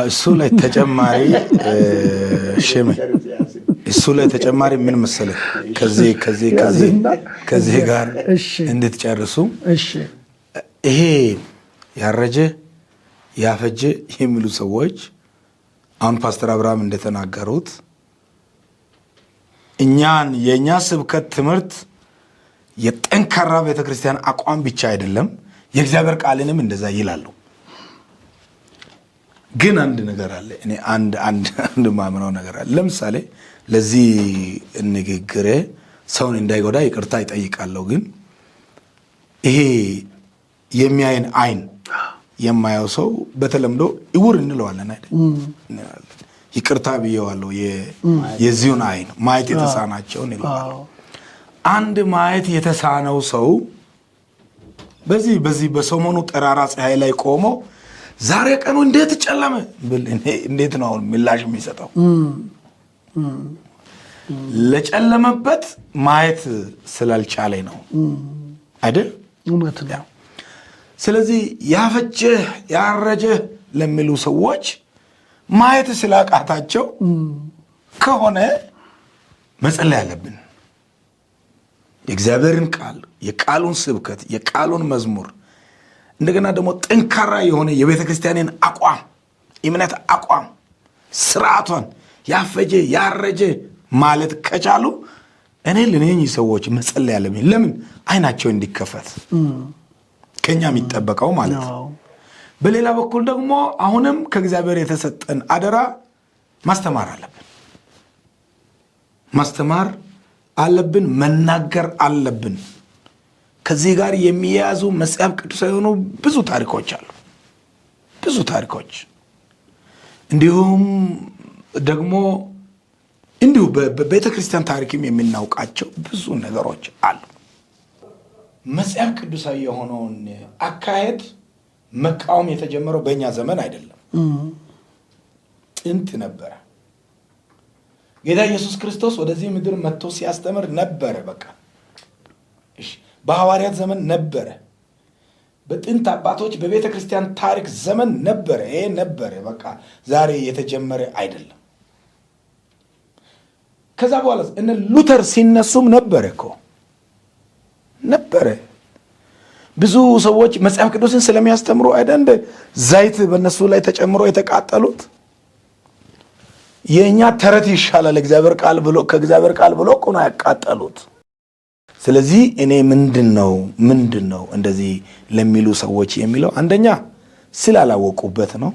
እሱ ላይ ተጨማሪ ሽም እሱ ላይ ተጨማሪ ምን መሰለህ ከዚህ ጋር እንድትጨርሱ ይሄ ያረጀ ያፈጀ የሚሉ ሰዎች አሁን ፓስተር አብርሃም እንደተናገሩት የኛ ስብከት ትምህርት የጠንካራ ቤተክርስቲያን አቋም ብቻ አይደለም የእግዚአብሔር ቃልንም እንደዛ ይላሉ። ግን አንድ ነገር አለ እኔ አንድ ማምነው ነገር አለ። ለምሳሌ ለዚህ ንግግሬ ሰውን እንዳይጎዳ ይቅርታ ይጠይቃለሁ። ግን ይሄ የሚያይን አይን የማያው ሰው በተለምዶ እውር እንለዋለን አይደል? ይቅርታ ብየዋለሁ። የዚሁን አይን ማየት የተሳናቸው እንለዋለን። አንድ ማየት የተሳነው ሰው በዚህ በሰሞኑ ጠራራ ፀሐይ ላይ ቆሞ ዛሬ ቀኑ እንዴት ጨለመ ብል እንዴት ነው ምላሽ የሚሰጠው? ለጨለመበት ማየት ስላልቻለ ነው አይደል? እውነት ነው። ስለዚህ ያፈጀ ያረጀ ለሚሉ ሰዎች ማየት ስላቃታቸው ከሆነ መጸለይ አለብን። የእግዚአብሔርን ቃል የቃሉን ስብከት የቃሉን መዝሙር እንደገና ደግሞ ጠንካራ የሆነ የቤተ ክርስቲያንን አቋም እምነት አቋም ስርዓቷን ያፈጀ ያረጀ ማለት ከቻሉ እኔ ለነኚህ ሰዎች መጸለይ አለብኝ። ለምን አይናቸው እንዲከፈት ከኛ የሚጠበቀው ማለት ነው። በሌላ በኩል ደግሞ አሁንም ከእግዚአብሔር የተሰጠን አደራ ማስተማር አለብን መናገር አለብን። ከዚህ ጋር የሚያያዙ መጽሐፍ ቅዱሳዊ የሆኑ ብዙ ታሪኮች እንዲሁም ደግሞ እንዲሁ በቤተክርስቲያን ታሪክም የምናውቃቸው ብዙ ነገሮች አሉ። መጽሐፍ ቅዱሳዊ የሆነውን አካሄድ መቃወም የተጀመረው በእኛ ዘመን አይደለም፣ ጥንት ነበረ። ጌታ ኢየሱስ ክርስቶስ ወደዚህ ምድር መጥቶ ሲያስተምር ነበረ። በቃ በሐዋርያት ዘመን ነበረ። በጥንት አባቶች በቤተ ክርስቲያን ታሪክ ዘመን ነበረ። ይሄ ነበረ። በቃ ዛሬ የተጀመረ አይደለም። ከዛ በኋላ እነ ሉተር ሲነሱም ነበረ። ብዙ ሰዎች መጽሐፍ ቅዱስን ስለሚያስተምሩ አይደል ዘይት በእነሱ ላይ ተጨምሮ የተቃጠሉት። የኛ ተረት ይሻላል እግዚአብሔር ቃል ብሎ ከእግዚአብሔር ቃል ብሎ እኮ ነው ያቃጠሉት። ስለዚህ እኔ ምንድነው እንደዚህ ለሚሉ ሰዎች የሚለው አንደኛ ስላላወቁበት ነው፣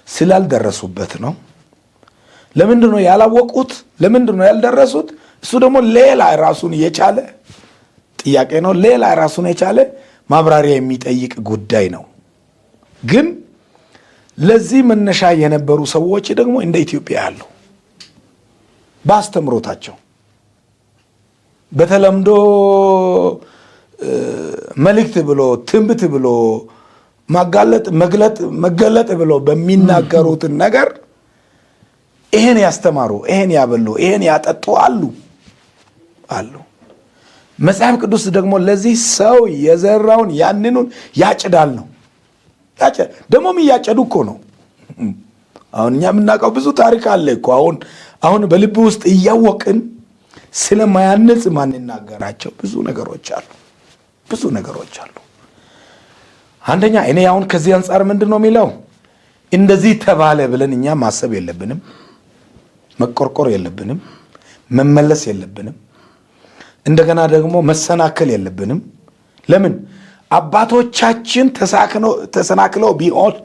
ስላልደረሱበት ነው። ለምንድነው ያላወቁት? ለምንድነው ያልደረሱት? እሱ ደግሞ ሌላ ራሱን የቻለ ጥያቄ ነው። ሌላ ራሱን የቻለ ማብራሪያ የሚጠይቅ ጉዳይ ነው። ግን ለዚህ መነሻ የነበሩ ሰዎች ደግሞ እንደ ኢትዮጵያ ያሉ ባስተምሮታቸው በተለምዶ መልእክት ብሎ ትንቢት ብሎ መገለጥ ብሎ በሚናገሩት ነገር ይሄን ያስተማሩ፣ ይሄን ያበሉ፣ ይሄን ያጠጡ አሉ። መጽሐፍ ቅዱስ ደግሞ ለዚህ ሰው የዘራውን ያንኑን ያጭዳል ነው። ደግሞም እያጨዱ እኮ ነው። አሁን እኛ የምናውቀው ብዙ ታሪክ አለ እኮ አሁን በልብ ውስጥ እያወቅን ስለማያንጽ ማንናገራቸው ብዙ ነገሮች አሉ። አንደኛ እኔ አሁን ከዚህ አንፃር ምንድነው የሚለው እንደዚህ ተባለ ብለን እኛ ማሰብ የለብንም፣ መቆርቆር የለብንም፣ መመለስ የለብንም፣ እንደገና ደግሞ መሰናከል የለብንም። ለምን አባቶቻችን ተሰናክለው ቢሆን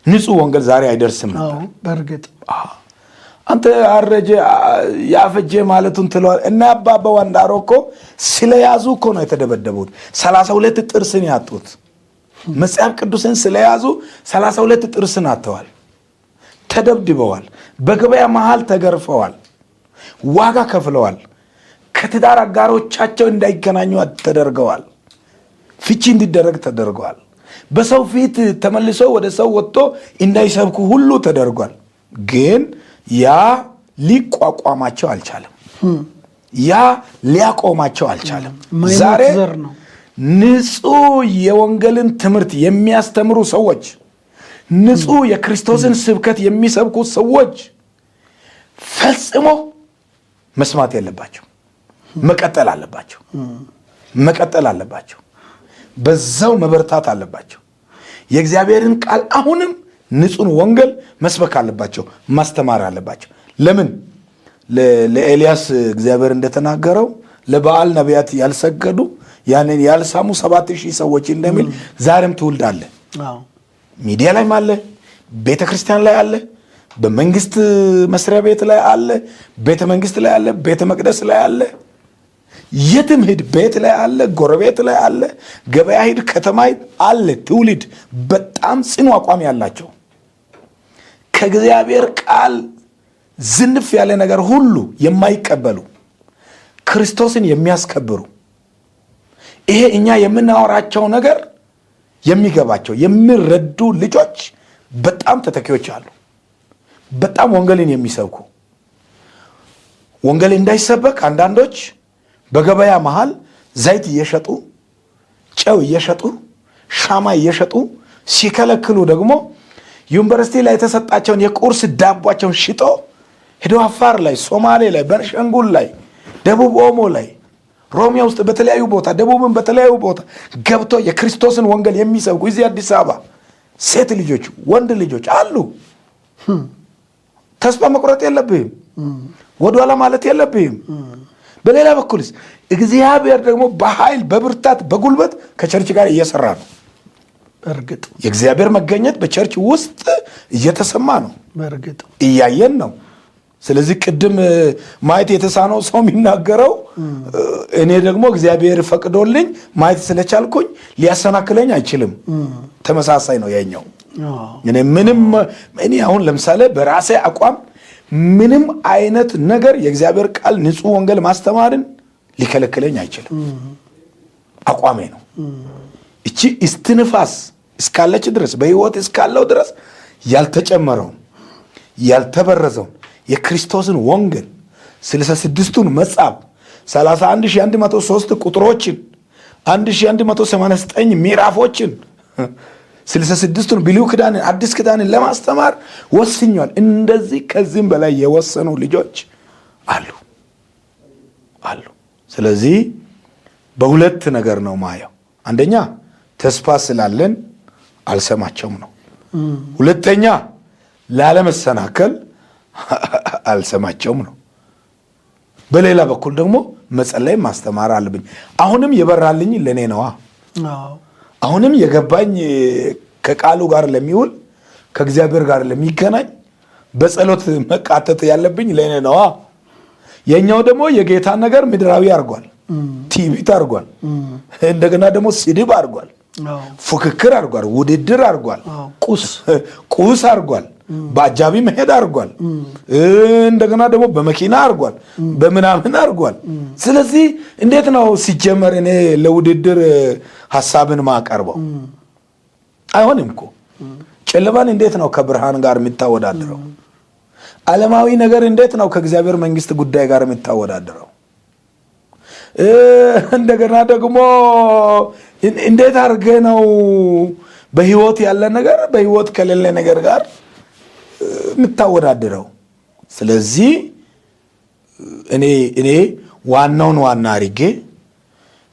ንጹህ ወንጌል ዛሬ አይደርስም ነበር። በርግጥ አንተ አረጀ ያፈጀ ማለቱን ትለዋል። እና አባባ ወንዳሮ እኮ ስለያዙ እኮ ነው የተደበደቡት። 32 ጥርስን ያጡት መጽሐፍ ቅዱስን ስለያዙ 32 ጥርስን አጥተዋል፣ ተደብድበዋል፣ በገበያ መሃል ተገርፈዋል፣ ዋጋ ከፍለዋል፣ ከትዳር አጋሮቻቸው እንዳይገናኙ ተደርገዋል፣ ፍቺ እንዲደረግ ተደርገዋል፣ በሰው ፊት ተመልሶ ወደ ሰው ወጥቶ እንዳይሰብኩ ሁሉ ተደርጓል። ግን ያ ሊቋቋማቸው አልቻለም፣ ያ ሊያቆማቸው አልቻለም። ዛሬ ንጹህ የወንጌልን ትምህርት የሚያስተምሩ ሰዎች ንጹህ የክርስቶስን ስብከት የሚሰብኩ ሰዎች ፈጽሞ መስማት የለባቸው፣ መቀጠል አለባቸው። በዛው መበርታት አለባቸው። የእግዚአብሔርን ቃል አሁንም ንጹህ ወንጌል መስበክ አለባቸው፣ ማስተማር አለባቸው። ለምን ለኤልያስ እግዚአብሔር እንደተናገረው ለበዓል ነቢያት ያልሰገዱ ያንን ያልሳሙ 7000 ሰዎች እንደሚል ዛሬም ትውልድ አለ። ሚዲያ ላይም አለ፣ ቤተ ክርስቲያን ላይ አለ፣ በመንግስት መስሪያ ቤት ላይ አለ፣ ቤተ መንግስት ላይ አለ፣ ቤተ መቅደስ ላይ አለ፣ የትም ሂድ ቤት ላይ አለ፣ ጎረቤት ላይ አለ፣ ገበያ ሂድ ከተማ አለ። ትውልድ በጣም ጽኑ አቋም ያላቸው ከእግዚአብሔር ቃል ዝንፍ ያለ ነገር ሁሉ የማይቀበሉ ክርስቶስን የሚያስከብሩ ይሄ እኛ የምናወራቸው ነገር የሚገባቸው የሚረዱ ልጆች በጣም ተተኪዎች አሉ። በጣም ወንጌልን የሚሰብኩ ወንጌል እንዳይሰበክ አንዳንዶች በገበያ መሃል ዘይት እየሸጡ ጨው እየሸጡ ሻማ እየሸጡ ሲከለክሉ ደግሞ ዩኒቨርሲቲ ላይ የተሰጣቸውን የቁርስ ዳቧቸውን ሽጦ ሄዶ አፋር ላይ፣ ሶማሌ ላይ፣ በንሻንጉል ላይ፣ ደቡብ ኦሞ ላይ፣ ሮሚያ ውስጥ በተለያዩ ቦታ ደቡብን በተለያዩ ቦታ ገብቶ የክርስቶስን ወንጌል የሚሰብኩ እዚህ አዲስ አበባ ሴት ልጆች ወንድ ልጆች አሉ። ተስፋ መቁረጥ የለብህም፣ ወደኋላ ማለት የለብህም። በሌላ በኩልስ እግዚአብሔር ደግሞ በኃይል በብርታት በጉልበት ከቸርች ጋር እየሰራ ነው። በእርግጥ የእግዚአብሔር መገኘት በቸርች ውስጥ እየተሰማ ነው፣ በእርግጥ እያየን ነው። ስለዚህ ቅድም ማየት የተሳነው ሰው የሚናገረው እኔ ደግሞ እግዚአብሔር ፈቅዶልኝ ማየት ስለቻልኩኝ ሊያሰናክለኝ አይችልም። ተመሳሳይ ነው ያኛው። እኔ አሁን ለምሳሌ በራሴ አቋም ምንም አይነት ነገር የእግዚአብሔር ቃል ንጹህ ወንጌል ማስተማርን ሊከለክለኝ አይችልም። አቋሜ ነው። እቺ እስትንፋስ እስካለች ድረስ በህይወት እስካለው ድረስ ያልተጨመረውን ያልተበረዘውን የክርስቶስን ወንጌል 66ቱን መጽሐፍ 31103 ቁጥሮችን 1189 ምዕራፎችን 66ቱን ብሉይ ኪዳንን አዲስ ኪዳንን ለማስተማር ወስኛል። እንደዚህ ከዚህም በላይ የወሰኑ ልጆች አሉ። ስለዚህ በሁለት ነገር ነው ማየው። አንደኛ ተስፋ ስላለን አልሰማቸውም ነው። ሁለተኛ ላለመሰናከል አልሰማቸውም ነው። በሌላ በኩል ደግሞ መጸለይ ማስተማር አለብኝ። አሁንም የበራልኝ ለኔ ነዋ። አሁንም የገባኝ ከቃሉ ጋር ለሚውል ከእግዚአብሔር ጋር ለሚገናኝ በጸሎት መቃተት ያለብኝ ለኔ ነዋ። የኛው ደግሞ የጌታን ነገር ምድራዊ አድርጓል፣ ቲቪት አድርጓል፣ እንደገና ደግሞ ስድብ አድርጓል፣ ፉክክር አድርጓል፣ ውድድር አድርጓል፣ ቁስ አድርጓል፣ በአጃቢ መሄድ አድርጓል፣ እንደገና ደግሞ በመኪና አድርጓል፣ በምናምን አድርጓል። ስለዚህ እንዴት ነው ሲጀመር እኔ ለውድድር ሐሳብን ማቀርበው? አይሆንም እኮ። ጨለማን እንዴት ነው ከብርሃን ጋር የሚታወዳደረው? ዓለማዊ ነገር እንዴት ነው ከእግዚአብሔር መንግስት ጉዳይ ጋር የሚታወዳደረው? እንደገና ደግሞ እንዴት አድርገ ነው በህይወት ያለ ነገር በህይወት ከሌለ ነገር ጋር የምታወዳደረው? ስለዚህ እኔ ዋናውን ዋና አድርጌ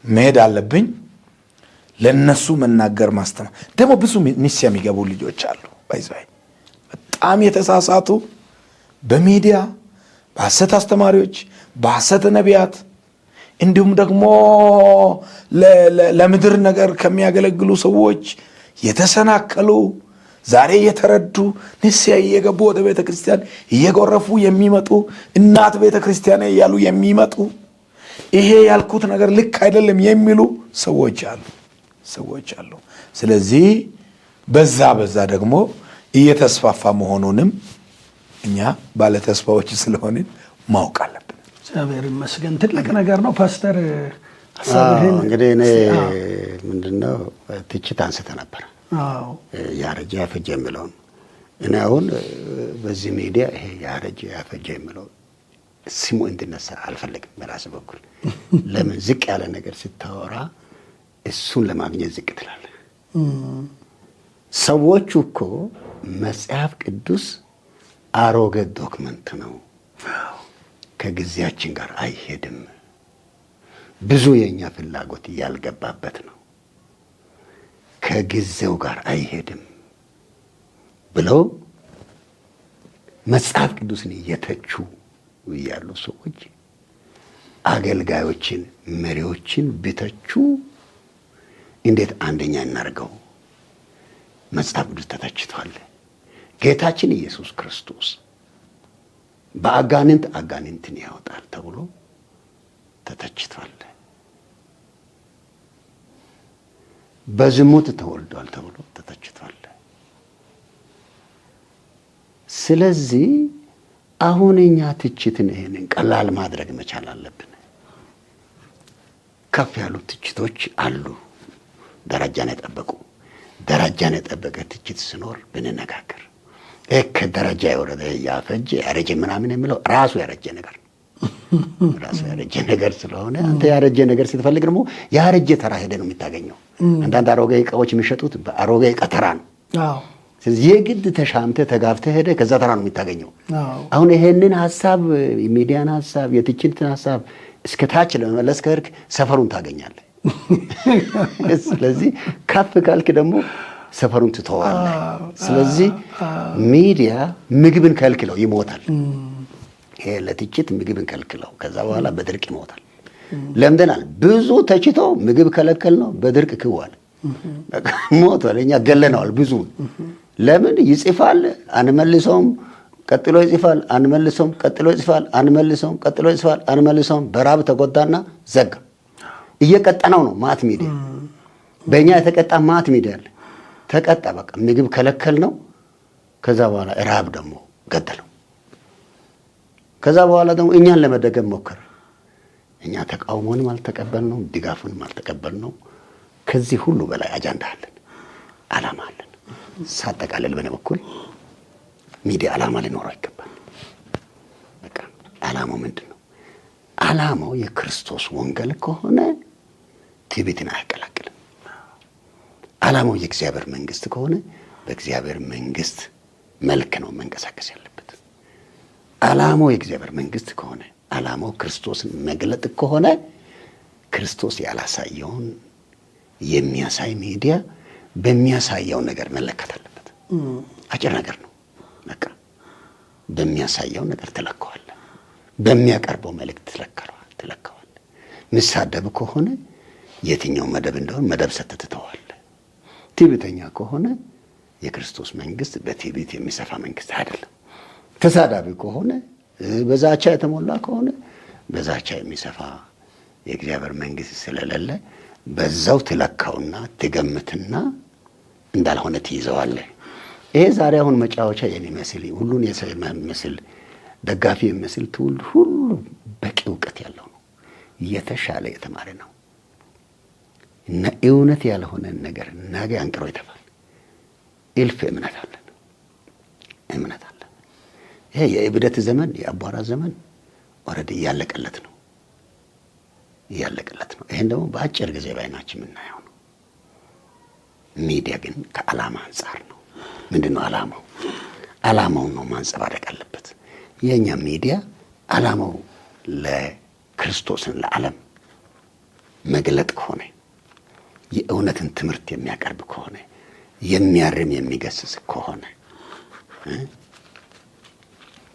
መሄድ አለብኝ። ለነሱ መናገር ማስተማር። ደግሞ ብዙ ንስ የሚገቡ ልጆች አሉ፣ ባይዘይ በጣም የተሳሳቱ በሚዲያ በሐሰት አስተማሪዎች፣ በሐሰት ነቢያት እንዲሁም ደግሞ ለምድር ነገር ከሚያገለግሉ ሰዎች የተሰናከሉ ዛሬ የተረዱ ንስያ እየገቡ ወደ ቤተ ክርስቲያን እየጎረፉ የሚመጡ እናት ቤተ ክርስቲያን እያሉ የሚመጡ ይሄ ያልኩት ነገር ልክ አይደለም የሚሉ ሰዎች አሉ። ስለዚህ በዛ ደግሞ እየተስፋፋ መሆኑንም እኛ ባለ ተስፋዎች ስለሆንን ማወቅ አለብን። እግዚአብሔር ይመስገን። ትልቅ ነገር ነው ፓስተር። እንግዲህ እኔ ምንድነው ትችት አንስተ ነበር ያረጀ ያፈጀ የሚለውን እኔ አሁን በዚህ ሚዲያ ይሄ ያረጀ ያፈጀ የሚለው ስሙ እንድነሳ አልፈልግም። በራስ በኩል ለምን ዝቅ ያለ ነገር ስታወራ እሱን ለማግኘት ዝቅ ትላለህ። ሰዎቹ እኮ መጽሐፍ ቅዱስ አሮጌ ዶክመንት ነው፣ ከጊዜያችን ጋር አይሄድም፣ ብዙ የእኛ ፍላጎት ያልገባበት ነው፣ ከጊዜው ጋር አይሄድም ብለው መጽሐፍ ቅዱስን እየተቹ ያሉ ሰዎች አገልጋዮችን፣ መሪዎችን ቢተቹ እንዴት አንደኛ እናርገው? መጽሐፍ ቅዱስ ተተችቷል። ጌታችን ኢየሱስ ክርስቶስ በአጋንንት አጋንንትን ያወጣል ተብሎ ተተችቷል። በዝሙት ተወልዷል ተብሎ ተተችቷል። ስለዚህ አሁን እኛ ትችትን ይሄንን ቀላል ማድረግ መቻል አለብን። ከፍ ያሉ ትችቶች አሉ፣ ደረጃን የጠበቁ። ደረጃን የጠበቀ ትችት ሲኖር ብንነጋገር፣ ከደረጃ የወረደ ያፈጀ ያረጀ ምናምን የሚለው ራሱ ያረጀ ነገር ነው። ራሱ ያረጀ ነገር ስለሆነ አንተ ያረጀ ነገር ስትፈልግ ደግሞ ያረጀ ተራ ሄደ ነው የምታገኘው። አንዳንድ አሮጌ እቃዎች የሚሸጡት በአሮጌ እቃ ተራ ነው። ስለዚህ የግድ ተሻምተ ተጋፍተ ሄደ ከዛ ተራ ነው የምታገኘው። አሁን ይሄንን ሀሳብ ሚዲያን ሀሳብ የትችትን ሀሳብ እስከ ታች ለመመለስ ከርክ ሰፈሩን ታገኛለህ። ስለዚህ ከፍ ካልክ ደግሞ ሰፈሩን ትተዋለህ። ስለዚህ ሚዲያ ምግብን ከልክለው ይሞታል። ይሄ ለትችት ምግብን ከልክለው ከዛ በኋላ በድርቅ ይሞታል። ለምደናል። ብዙ ተችቶ ምግብ ከለከል ነው በድርቅ ክዋል ሞቷል። እኛ ገለነዋል ብዙ። ለምን ይጽፋል አንመልሰውም፣ ቀጥሎ ይጽፋል አንመልሰውም፣ ቀጥሎ ይጽፋል አንመልሰውም፣ ቀጥሎ ይጽፋል አንመልሰውም። በራብ ተጎዳና ዘጋ። እየቀጠነው ነው ማት ሚዲያ። በእኛ የተቀጣ ማት ሚዲያ አለ። ተቀጣ፣ በቃ ምግብ ከለከል ነው። ከዛ በኋላ ራብ ደግሞ ገደለው። ከዛ በኋላ ደግሞ እኛን ለመደገም ሞከረ። እኛ ተቃውሞንም አልተቀበልነው፣ ድጋፉንም አልተቀበልነው። ከዚህ ሁሉ በላይ አጀንዳ አለን፣ ዓላማ አለን። ሳጠቃልል በእኔ በኩል ሚዲያ ዓላማ ሊኖረው ይገባል። በቃ ዓላማው ምንድን ነው? ዓላማው የክርስቶስ ወንጌል ከሆነ ትዕቢትን አያቀላቅልም። ዓላማው የእግዚአብሔር መንግስት ከሆነ በእግዚአብሔር መንግስት መልክ ነው መንቀሳቀስ ያለበት። ዓላማው የእግዚአብሔር መንግስት ከሆነ ዓላማው ክርስቶስን መግለጥ ከሆነ ክርስቶስ ያላሳየውን የሚያሳይ ሚዲያ በሚያሳየው ነገር መለከት አለበት። አጭር ነገር ነው። በቃ በሚያሳየው ነገር ትለካዋለህ። በሚያቀርበው መልእክት ትለካዋለህ። ምሳደብ ከሆነ የትኛው መደብ እንደሆነ መደብ ሰጥተህ ትተዋለህ። ትዕቢተኛ ከሆነ የክርስቶስ መንግስት በትዕቢት የሚሰፋ መንግስት አይደለም። ተሳዳቢ ከሆነ በዛቻ የተሞላ ከሆነ በዛቻ የሚሰፋ የእግዚአብሔር መንግስት ስለሌለ በዛው ትለካውና ትገምትና እንዳልሆነ ትይዘዋለህ። ይሄ ዛሬ አሁን መጫወቻ የሚመስል ሁሉን የሚመስል ደጋፊ የሚመስል ትውልድ ሁሉ በቂ እውቀት ያለው ነው፣ የተሻለ የተማረ ነው እና እውነት ያልሆነን ነገር ነገ አንቅሮ ይተፋል። እልፍ እምነት አለን። ይሄ የእብደት ዘመን የአቧራ ዘመን ኦልሬዲ እያለቀለት ነው። ይሄን ደግሞ በአጭር ጊዜ ባይናችን የምናየው ነው። ሚዲያ ግን ከዓላማ አንጻር ነው። ምንድን ነው ዓላማው? ዓላማውን ነው ማንጸባረቅ አለበት። የእኛ ሚዲያ ዓላማው ለክርስቶስን ለዓለም መግለጥ ከሆነ የእውነትን ትምህርት የሚያቀርብ ከሆነ የሚያርም የሚገስጽ ከሆነ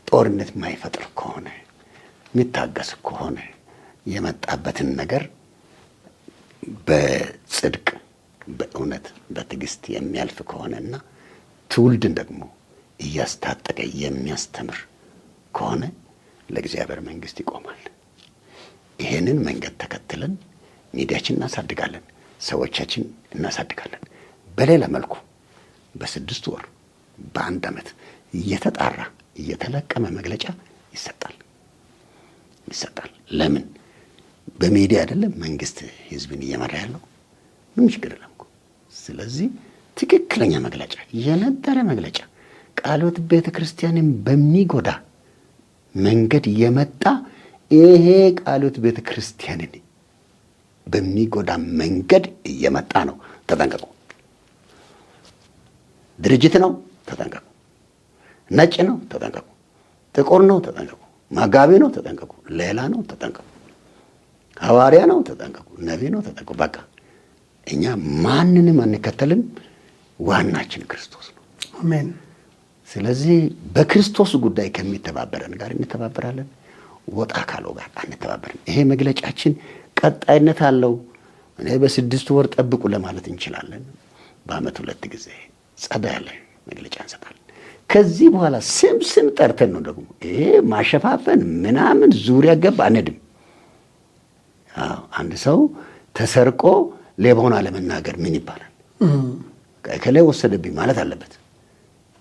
ጦርነት የማይፈጥር ከሆነ የሚታገስ ከሆነ የመጣበትን ነገር በጽድቅ በእውነት በትዕግስት የሚያልፍ ከሆነና ትውልድን ደግሞ እያስታጠቀ የሚያስተምር ከሆነ ለእግዚአብሔር መንግስት ይቆማል። ይሄንን መንገድ ተከትለን ሚዲያችን እናሳድጋለን፣ ሰዎቻችን እናሳድጋለን። በሌላ መልኩ በ6 ወር በ1 ዓመት እየተጣራ እየተለቀመ መግለጫ ይሰጣል። ለምን? በሚዲያ አይደለም መንግስት ህዝብን እየመራ ያለው? ምን ችግር የለም እኮ። ስለዚህ ትክክለኛ መግለጫ፣ የነጠረ መግለጫ ቃልዮት ቤተ ክርስቲያንን በሚጎዳ መንገድ የመጣ ይሄ ቃልዮት ቤተ ክርስቲያንን በሚጎዳ መንገድ እየመጣ ነው። ተጠንቀቁ። ድርጅት ነው ተጠንቀቁ፣ ነጭ ነው ተጠንቀቁ፣ ጥቁር ነው ተጠንቀቁ፣ መጋቢ ነው ተጠንቀቁ፣ ሌላ ነው ተጠንቀቁ፣ ሐዋርያ ነው ተጠንቀቁ፣ ነቢይ ነው ተጠንቀቁ። በቃ እኛ ማንንም አንከተልም። ዋናችን ክርስቶስ ነው። አሜን። ስለዚህ በክርስቶስ ጉዳይ ከሚተባበረን ጋር እንተባበራለን፣ ወጣ ካለው ጋር አንተባበርም። ይሄ መግለጫችን ቀጣይነት አለው። እኔ በ6 ወር ጠብቁ ለማለት እንችላለን። በአመት 2 ጊዜ ጸዳ ያለ መግለጫ እንሰጣለን። ከዚህ በኋላ ስም ጠርተን ነው ደግሞ ይሄ ማሸፋፈን ምናምን ዙሪያ ገብ አንድም። አንድ ሰው ተሰርቆ ሌባውን አለመናገር ምን ይባላል? ከላይ ወሰደብኝ ማለት አለበት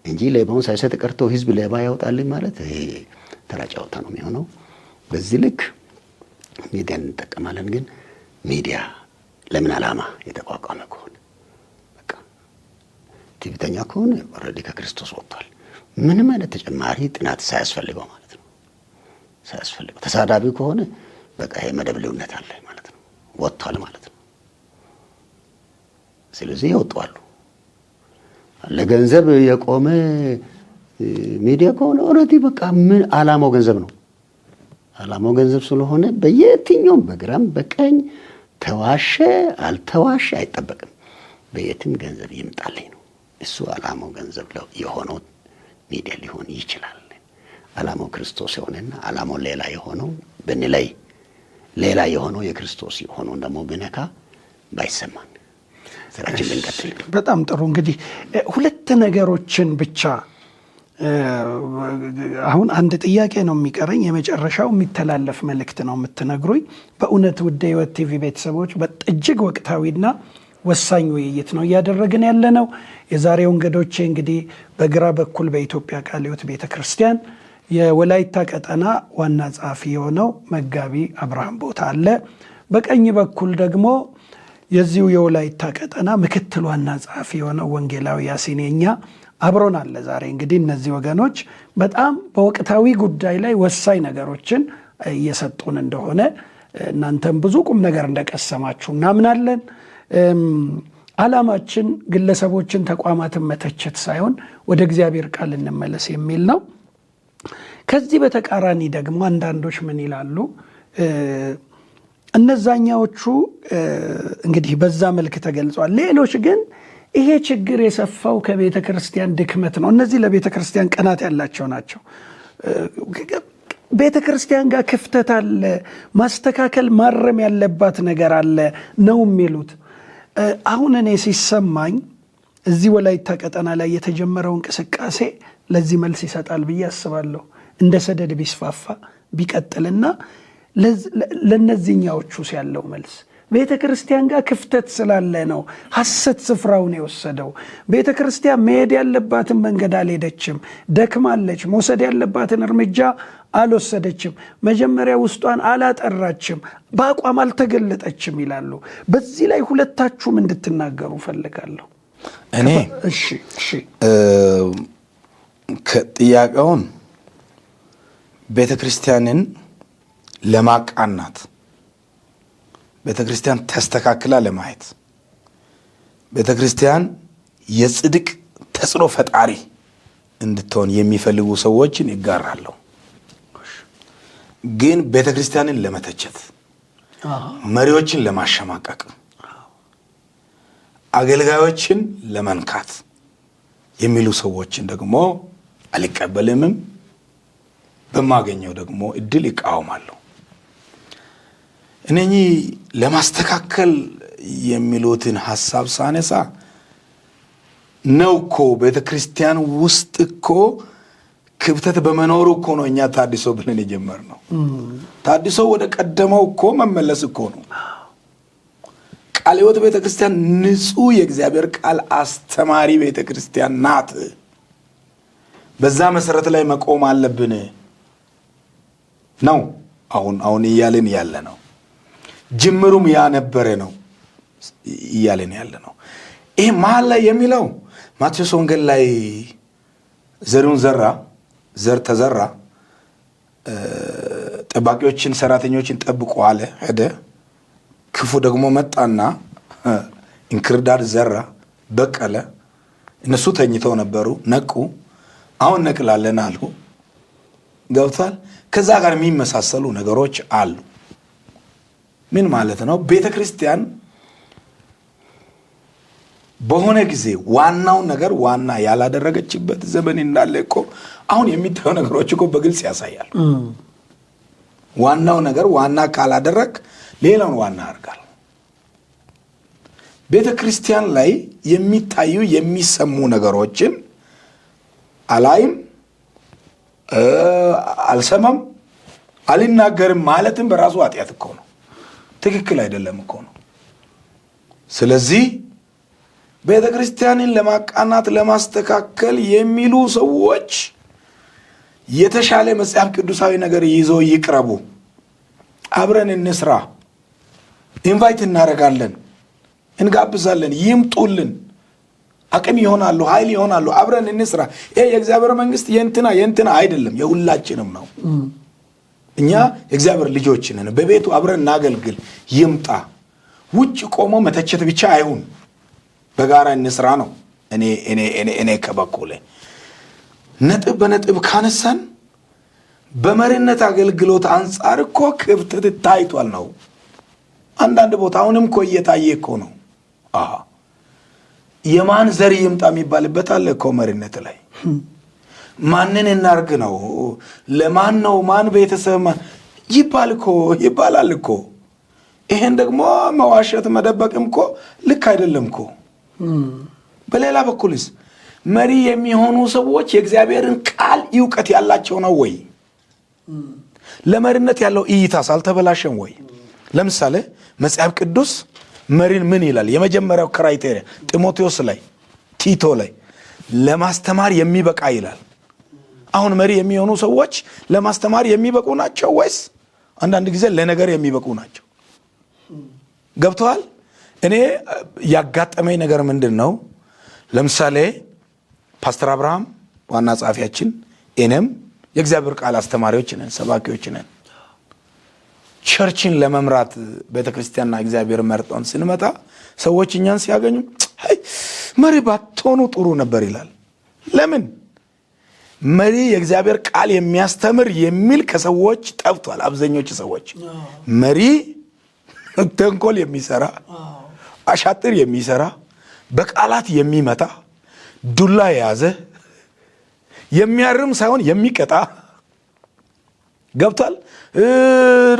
እንጂ ሌባውን ሳይሰጥ ቀርቶ ህዝብ ሌባ ያወጣልኝ ማለት ይሄ ተራ ጨዋታ ነው የሚሆነው። በዚህ ልክ ሚዲያ እንጠቀማለን። ግን ሚዲያ ለምን ዓላማ የተቋቋመ ከሆነ በቃ ትዕቢተኛ ከሆነ ኦልሬዲ ከክርስቶስ ወጥቷል። ምንም አይነት ተጨማሪ ጥናት ሳያስፈልገው ማለት ነው። ሳያስፈልገው ተሳዳቢ ከሆነ በቃ ይሄ መደብ ልዩነት አለ ማለት ነው፣ ወጥቷል ማለት ነው። ስለዚህ ይወጣሉ። ለገንዘብ የቆመ ሚዲያ ከሆነ ኦልሬዲ በቃ ምን ዓላማው ገንዘብ ነው። ዓላማው ገንዘብ ስለሆነ በየትኛውም በግራም በቀኝ ተዋሸ አልተዋሸ አይጠበቅም። በየትም ገንዘብ ይምጣልኝ ነው እሱ ዓላማው። ገንዘብ የሆነው ሚዲያ ሊሆን ይችላል። ዓላማው ክርስቶስ የሆነና ዓላማው ሌላ የሆነው ብንለይ፣ ሌላ የሆነው የክርስቶስ የሆነው ደግሞ ብነካ ባይሰማን ስራችን ልንቀጥል። በጣም ጥሩ። እንግዲህ 2 ነገሮችን ብቻ አሁን አንድ ጥያቄ ነው የሚቀረኝ። የመጨረሻው የሚተላለፍ መልእክት ነው የምትነግሩኝ። በእውነት ውድ ሕይወት ቲቪ ቤተሰቦች እጅግ ወቅታዊና ወሳኝ ውይይት ነው እያደረግን ያለነው። የዛሬው እንግዶቼ እንግዲህ በግራ በኩል በኢትዮጵያ ቃለ ሕይወት ቤተክርስቲያን የወላይታ ቀጠና ዋና ጸሐፊ የሆነው መጋቢ አብርሃም ቦታ አለ። በቀኝ በኩል ደግሞ የዚሁ የወላይታ ቀጠና ምክትል ዋና ጸሐፊ የሆነው ወንጌላዊ ያሲኔኛ አብሮን አለ። ዛሬ እንግዲህ እነዚህ ወገኖች በጣም በወቅታዊ ጉዳይ ላይ ወሳኝ ነገሮችን እየሰጡን እንደሆነ እናንተም ብዙ ቁም ነገር እንደቀሰማችሁ እናምናለን። ዓላማችን ግለሰቦችን፣ ተቋማትን መተቸት ሳይሆን ወደ እግዚአብሔር ቃል እንመለስ የሚል ነው። ከዚህ በተቃራኒ ደግሞ አንዳንዶች ምን ይላሉ? እነዛኛዎቹ እንግዲህ በዛ መልክ ተገልጿል። ሌሎች ግን ይሄ ችግር የሰፋው ከቤተ ክርስቲያን ድክመት ነው፣ እነዚህ ለቤተ ክርስቲያን ቀናት ያላቸው ናቸው፣ ቤተ ክርስቲያን ጋር ክፍተት አለ፣ ማስተካከል ማረም ያለባት ነገር አለ ነው የሚሉት። አሁን እኔ ሲሰማኝ እዚህ ወላይታ ቀጠና ላይ የተጀመረው እንቅስቃሴ ለዚህ መልስ ይሰጣል ብዬ አስባለሁ። እንደ ሰደድ ቢስፋፋ ቢቀጥልና ለነዚህኛዎቹስ ያለው መልስ ቤተ ክርስቲያን ጋር ክፍተት ስላለ ነው ሐሰት ስፍራውን የወሰደው። ቤተ ክርስቲያን መሄድ ያለባትን መንገድ አልሄደችም፣ ደክማለች፣ መውሰድ ያለባትን እርምጃ አልወሰደችም፣ መጀመሪያ ውስጧን አላጠራችም፣ በአቋም አልተገለጠችም ይላሉ። በዚህ ላይ ሁለታችሁም እንድትናገሩ ፈልጋለሁ። እኔ እሺ ጥያቄውን ቤተ ክርስቲያንን ለማቃናት፣ ቤተ ክርስቲያን ተስተካክላ ለማየት፣ ቤተ ክርስቲያን የጽድቅ ተጽዕኖ ፈጣሪ እንድትሆን የሚፈልጉ ሰዎችን ይጋራለሁ። ግን ቤተ ክርስቲያንን ለመተቸት፣ መሪዎችን ለማሸማቀቅ፣ አገልጋዮችን ለመንካት የሚሉ ሰዎችን ደግሞ አልቀበልምም። በማገኘው ደግሞ እድል ይቃወማለሁ። እነኚህ ለማስተካከል የሚሉትን ሐሳብ ሳነሳ ነው እኮ ቤተ ክርስቲያን ውስጥ እኮ ክብተት በመኖሩ እኮ ነው እኛ ታድሶ ብለን የጀመርነው። ታድሶ ወደ ቀደመው እኮ መመለስ እኮ ነው። ቃለ ሕይወት ቤተ ክርስቲያን ንጹሕ የእግዚአብሔር ቃል አስተማሪ ቤተ ክርስቲያን ናት። በዛ መሰረት ላይ መቆም አለብን ነው አሁን እያልን ያለ ነው። ጅምሩም ያነበረ ነው እያልን ያለ ነው። ይሄ መሀል ላይ የሚለው ማቴዎስ ወንጌል ላይ ዘሩን ዘር ተዘራ፣ ጠባቂዎችን ሰራተኞችን ጠብቆ አለ፣ ሄደ። ክፉ ደግሞ መጣና እንክርዳድ ዘራ፣ በቀለ፣ እነሱ ተኝተው ነበሩ፣ ነቁ። አሁን ነቅላለን አሉ። ገብቷል። ከዛ ጋር የሚመሳሰሉ ነገሮች አሉ። ምን ማለት ነው? ቤተ ክርስቲያን በሆነ ጊዜ ዋናው ነገር ዋና ያላደረገችበት ዘመን እንዳለ እኮ አሁን የሚታዩ ነገሮች እኮ በግልጽ ያሳያሉ። ዋናው ነገር ዋና ካላደረግ ሌላውን ዋና ያደርጋል። ቤተ ክርስቲያን ላይ የሚታዩ የሚሰሙ ነገሮችን አላይም፣ አልሰማም፣ አልናገርም ማለትም በራሱ ኃጢአት እኮ ነው። ትክክል አይደለም እኮ ነው። ስለዚህ ቤተ ክርስቲያንን ለማቃናት ለማስተካከል የሚሉ ሰዎች የተሻለ መጽሐፍ ቅዱሳዊ ነገር ይዘው ይቅረቡ። አብረን እንስራ። ኢንቫይት እናደርጋለን፣ እንጋብዛለን፣ ይምጡልን፣ አቅም ይሆናሉ፣ ኃይል ይሆናሉ። አብረን እንስራ። ይሄ የእግዚአብሔር መንግስት የእንትና አይደለም፣ የሁላችንም ነው። እኛ የእግዚአብሔር ልጆች ነን። በቤቱ አብረን እናገልግል። ይምጣ። ውጭ ቆሞ መተቸት ብቻ አይሁን። በጋራ እንስራ ነው። እኔ ከበኩሌ ነጥብ በነጥብ ካነሳን በመሪነት አገልግሎት አንጻር እኮ ክፍተት ታይቷል ነው። አንዳንድ ቦታ አሁንም እኮ እየታየ እኮ ነው። የማን ዘር ይምጣ የሚባልበት አለ እኮ መሪነት ላይ። ማንን እናርግ ነው? ለማን ነው? ማን ቤተሰብ ይባላል እኮ። ይሄን ደግሞ መዋሸት መደበቅም እኮ ልክ አይደለም እኮ። በሌላ በኩልስ መሪ የሚሆኑ ሰዎች የእግዚአብሔርን ቃል እውቀት ያላቸው ነው ወይ? ለመሪነት ያለው እይታስ አልተበላሸም ወይ? ለምሳሌ መጽሐፍ ቅዱስ መሪን ምን ይላል? የመጀመሪያው ክራይቴሪያ ጢሞቴዎስ ላይ ቲቶ ላይ ለማስተማር የሚበቃ ይላል። አሁን መሪ የሚሆኑ ሰዎች ለማስተማር የሚበቁ ናቸው ወይስ አንዳንድ ጊዜ ለነገር የሚበቁ ናቸው? ገብተዋል? እኔ ያጋጠመኝ ነገር ምንድን ነው? ለምሳሌ ፓስተር አብርሃም ዋና ጸሐፊያችን፣ እኔም የእግዚአብሔር ቃል አስተማሪዎች ነን፣ ሰባኪዎች ነን። ቸርችን ለመምራት ቤተክርስቲያንና እግዚአብሔር መርጦን ስንመጣ ሰዎች እኛን ሲያገኙ መሪ ባትሆኑ ጥሩ ነበር ይላል። ለምን? መሪ የእግዚአብሔር ቃል የሚያስተምር የሚል ከሰዎች ጠፍቷል። አብዛኞቹ ሰዎች መሪ ተንኮል የሚሰራ፣ አሻጥር የሚሰራ፣ በቃላት የሚመታ፣ ዱላ የያዘ፣ የሚያርም ሳይሆን የሚቀጣ፣ ገብቷል።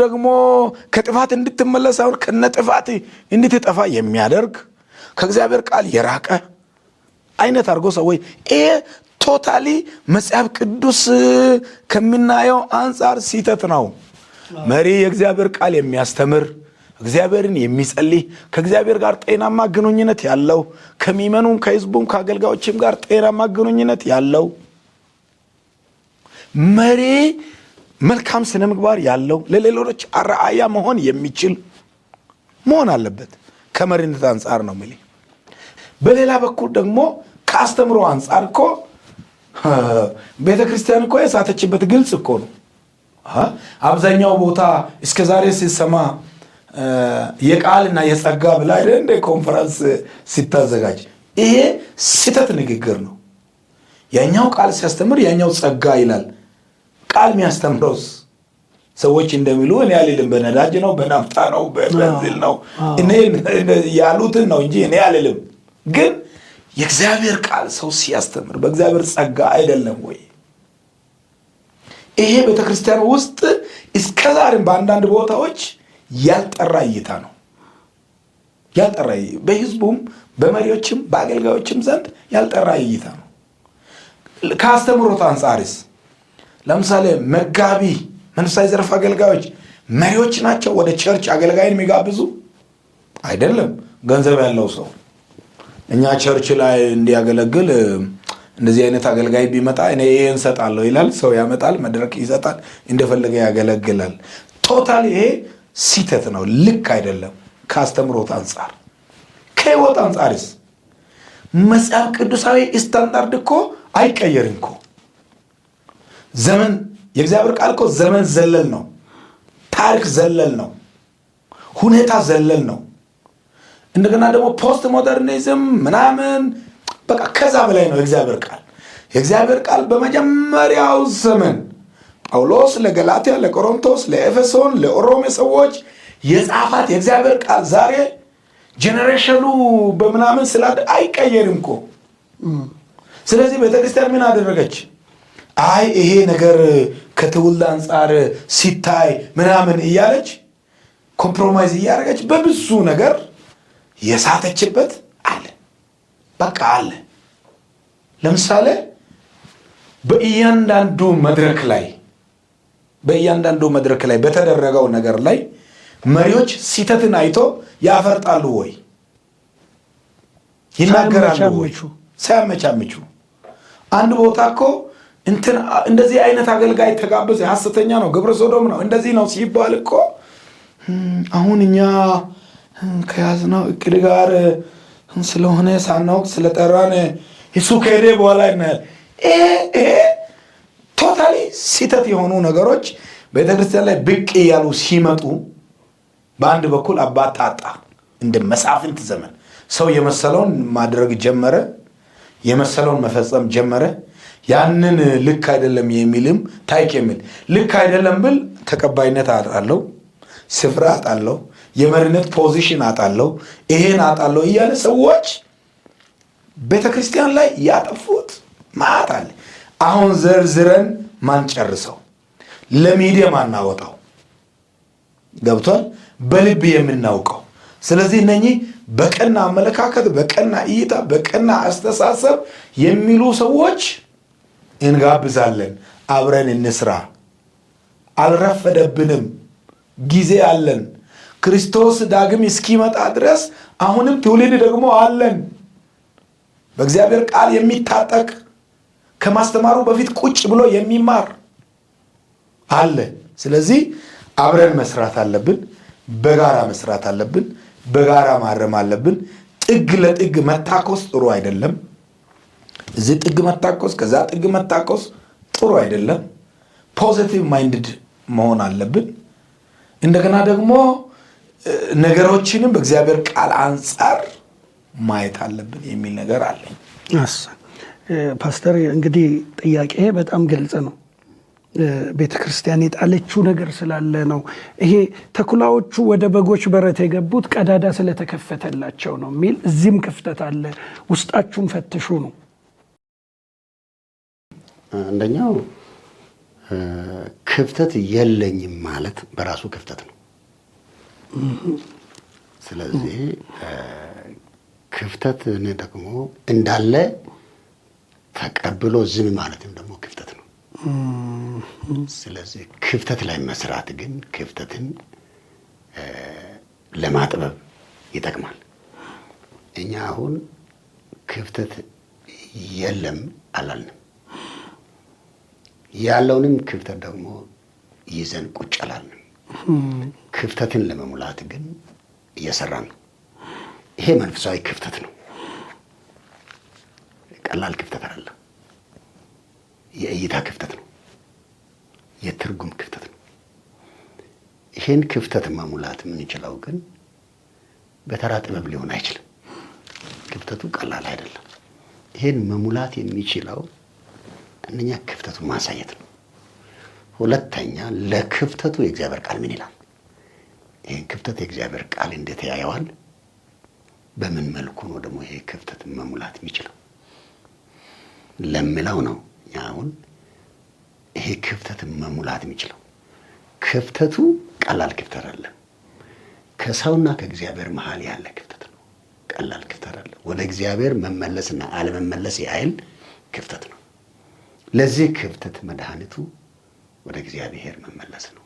ደግሞ ከጥፋት እንድትመለስ ሳይሆን ከነጥፋት እንድትጠፋ የሚያደርግ ከእግዚአብሔር ቃል የራቀ አይነት አድርጎ ሰዎች ይሄ ቶታሊ መጽሐፍ ቅዱስ ከምናየው አንጻር ሲተት ነው። መሪ የእግዚአብሔር ቃል የሚያስተምር፣ እግዚአብሔርን የሚጸልይ፣ ከእግዚአብሔር ጋር ጤናማ ግንኙነት ያለው፣ ከሚመኑም ከህዝቡም ከአገልጋዮችም ጋር ጤናማ ግንኙነት ያለው መሪ፣ መልካም ስነ ምግባር ያለው፣ ለሌሎች አርአያ መሆን የሚችል መሆን አለበት። ከመሪነት አንጻር ነው የሚል። በሌላ በኩል ደግሞ ከአስተምሮ አንጻር እኮ ቤተክርስቲያን እኮ የሳተችበት ግልጽ እኮ ነው። አብዛኛው ቦታ እስከዛሬ ሲሰማ የቃልና የጸጋ ብላ እንደ ኮንፈረንስ ሲታዘጋጅ ይሄ ስህተት ንግግር ነው። ያኛው ቃል ሲያስተምር ያኛው ጸጋ ይላል። ቃል የሚያስተምረውስ ሰዎች እንደሚሉ እኔ አልልም። በነዳጅ ነው፣ በናፍጣ ነው፣ በቤንዚን ነው እኔ ያሉትን ነው እንጂ እኔ አልልም። ግን የእግዚአብሔር ቃል ሰው ሲያስተምር በእግዚአብሔር ጸጋ አይደለም ወይ? ይሄ ቤተክርስቲያን ውስጥ እስከዛሬም በአንዳንድ ቦታዎች ያልጠራ እይታ ነው። ያልጠራ በህዝቡም በመሪዎችም በአገልጋዮችም ዘንድ ያልጠራ እይታ ነው። ከአስተምሮት አንጻርስ ለምሳሌ መጋቢ፣ መንፈሳዊ ዘርፍ አገልጋዮች መሪዎች ናቸው ወደ ቸርች አገልጋይን የሚጋብዙ? አይደለም። ገንዘብ ያለው ሰው እኛ ቸርች ላይ እንዲያገለግል እንደዚህ አይነት አገልጋይ ቢመጣ እኔ ይሄን ሰጣለሁ ይላል። ሰው ያመጣል፣ መድረክ ይሰጣል፣ እንደፈለገ ያገለግላል። ቶታል ይሄ ሲተት ነው፣ ልክ አይደለም። ከአስተምሮት አንጻር ከህይወት አንጻርስ መጽሐፍ ቅዱሳዊ ስታንዳርድ እኮ አይቀየርም እኮ። ዘመን የእግዚአብሔር ቃል እኮ ዘመን ዘለል ነው፣ ታሪክ ዘለል ነው፣ ሁኔታ ዘለል ነው። እንደገና ደግሞ ፖስት ሞደርኒዝም ምናምን በቃ ከዛ በላይ ነው የእግዚአብሔር ቃል። የእግዚአብሔር ቃል በመጀመሪያው ዘመን ጳውሎስ ለገላትያ፣ ለቆሮንቶስ፣ ለኤፌሶን፣ ለሮሜ ሰዎች የጻፋት የእግዚአብሔር ቃል ዛሬ ጄኔሬሽኑ በምናምን ስላደ አይቀየርም እኮ። ስለዚህ ቤተክርስቲያን ምን አደረገች? አይ ይሄ ነገር ከትውልድ አንጻር ሲታይ ምናምን እያለች ኮምፕሮማይዝ እያደረገች በብዙ ነገር የሳተችበት አለ። በቃ አለ። ለምሳሌ በእያንዳንዱ መድረክ ላይ በተደረገው ነገር ላይ መሪዎች ስህተትን አይቶ ያፈርጣሉ ወይ? ይናገራሉ ወይ? ሳያመቻምቹ። አንድ ቦታ እኮ እንደዚህ አይነት አገልጋይ ተጋበዘ፣ ሐሰተኛ ነው፣ ግብረ ሰዶም ነው፣ እንደዚህ ነው ሲባል እኮ አሁን እኛ ከያዝነው እቅድ ጋር ስለሆነ ሳናውቅ ስለጠራን እሱ ከሄደ በኋላ ይናል። ቶታሊ ስህተት የሆኑ ነገሮች ቤተክርስቲያን ላይ ብቅ እያሉ ሲመጡ በአንድ በኩል አባት ታጣ። እንደ መሳፍንት ዘመን ሰው የመሰለውን ማድረግ ጀመረ፣ የመሰለውን መፈጸም ጀመረ። ያንን ልክ አይደለም የሚልም ታይክ የሚል ልክ አይደለም ብል ተቀባይነት አጣለው፣ ስፍራ አጣለው፣ የመሪነት ፖዚሽን አጣለው፣ ይሄን አጣለው እያለ ሰዎች ቤተክርስቲያን ላይ ያጠፉት ማት አለ። አሁን ዘርዝረን ማንጨርሰው ለሚዲያ ማናወጣው ገብቷል፣ በልብ የምናውቀው። ስለዚህ እነኚህ በቀና አመለካከት፣ በቀና እይታ፣ በቀና አስተሳሰብ የሚሉ ሰዎች እንጋብዛለን። አብረን እንስራ። አልረፈደብንም፣ ጊዜ አለን። ክርስቶስ ዳግም እስኪመጣ ድረስ አሁንም ትውልድ ደግሞ አለን። በእግዚአብሔር ቃል የሚታጠቅ ከማስተማሩ በፊት ቁጭ ብሎ የሚማር አለ። ስለዚህ አብረን መስራት አለብን። በጋራ መስራት አለብን። በጋራ ማረም አለብን። ጥግ ለጥግ መታኮስ ጥሩ አይደለም። እዚህ ጥግ መታኮስ፣ ከዛ ጥግ መታኮስ ጥሩ አይደለም። ፖዚቲቭ ማይንድድ መሆን አለብን። እንደገና ደግሞ ነገሮችንም በእግዚአብሔር ቃል አንጻር ማየት አለብን የሚል ነገር አለኝ። ፓስተር እንግዲህ ጥያቄ በጣም ግልጽ ነው። ቤተ ክርስቲያን የጣለችው ነገር ስላለ ነው። ይሄ ተኩላዎቹ ወደ በጎች በረት የገቡት ቀዳዳ ስለተከፈተላቸው ነው የሚል እዚህም ክፍተት አለ። ውስጣችሁን ፈትሹ ነው። አንደኛው ክፍተት የለኝም ማለት በራሱ ክፍተት ነው። ስለዚህ ክፍተት ደግሞ እንዳለ ተቀብሎ ዝም ማለትም ደግሞ ክፍተት ነው። ስለዚህ ክፍተት ላይ መስራት ግን ክፍተትን ለማጥበብ ይጠቅማል። እኛ አሁን ክፍተት የለም አላልንም። ያለውንም ክፍተት ደግሞ ይዘን ቁጭ አላልንም። ክፍተትን ለመሙላት ግን እየሰራን ነው። ይሄ መንፈሳዊ ክፍተት ነው። ቀላል ክፍተት አይደለም። የእይታ ክፍተት ነው። የትርጉም ክፍተት ነው። ይሄን ክፍተት መሙላት የምንችለው ግን በተራ ጥበብ ሊሆን አይችልም። ክፍተቱ ቀላል አይደለም። ይሄን መሙላት የሚችለው አንደኛ ክፍተቱን ማሳየት ነው። ሁለተኛ ለክፍተቱ የእግዚአብሔር ቃል ምን ይላል? ይሄን ክፍተት የእግዚአብሔር ቃል እንዴት ያየዋል? በምን መልኩ ነው ደግሞ ይሄ ክፍተት መሙላት የሚችለው ለምለው ነው። አሁን ይሄ ክፍተት መሙላት የሚችለው ክፍተቱ ቀላል ክፍተት አይደለም። ከሰውና ከእግዚአብሔር መሀል ያለ ክፍተት ነው። ቀላል ክፍተት አይደለም። ወደ እግዚአብሔር መመለስና አለመመለስ ያህል ክፍተት ነው። ለዚህ ክፍተት መድኃኒቱ ወደ እግዚአብሔር መመለስ ነው።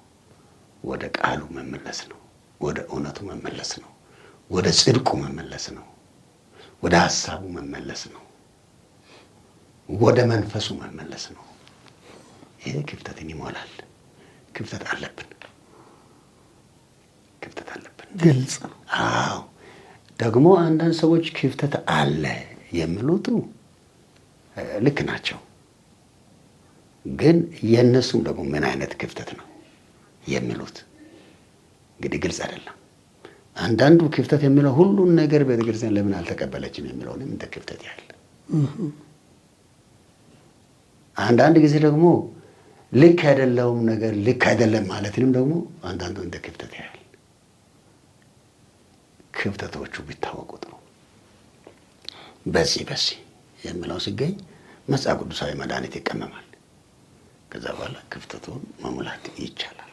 ወደ ቃሉ መመለስ ነው። ወደ እውነቱ መመለስ ነው። ወደ ጽድቁ መመለስ ነው። ወደ ሐሳቡ መመለስ ነው። ወደ መንፈሱ መመለስ ነው። ይሄ ክፍተትን ይሞላል። ክፍተት አለብን። ክፍተት አለብን። ግልጽ ነው። አዎ። ደግሞ አንዳንድ ሰዎች ክፍተት አለ የሚሉት ልክ ናቸው። ግን የእነሱም ደግሞ ምን አይነት ክፍተት ነው የሚሉት እንግዲህ ግልጽ አይደለም። አንዳንዱ ክፍተት የሚለው ሁሉን ነገር ቤተክርስቲያን ለምን አልተቀበለችም የሚለውንም እንደ ክፍተት ያህል አንዳንድ ጊዜ ደግሞ ልክ አይደለውም ነገር ልክ አይደለም ማለትንም ደግሞ አንዳንዱ እንደ ክፍተት ያያል። ክፍተቶቹ ቢታወቁ ጥሩ። በዚህ የሚለው ሲገኝ መጽሐፍ ቅዱሳዊ መድኃኒት ይቀመማል። ከዛ በኋላ ክፍተቱን መሙላት ይቻላል።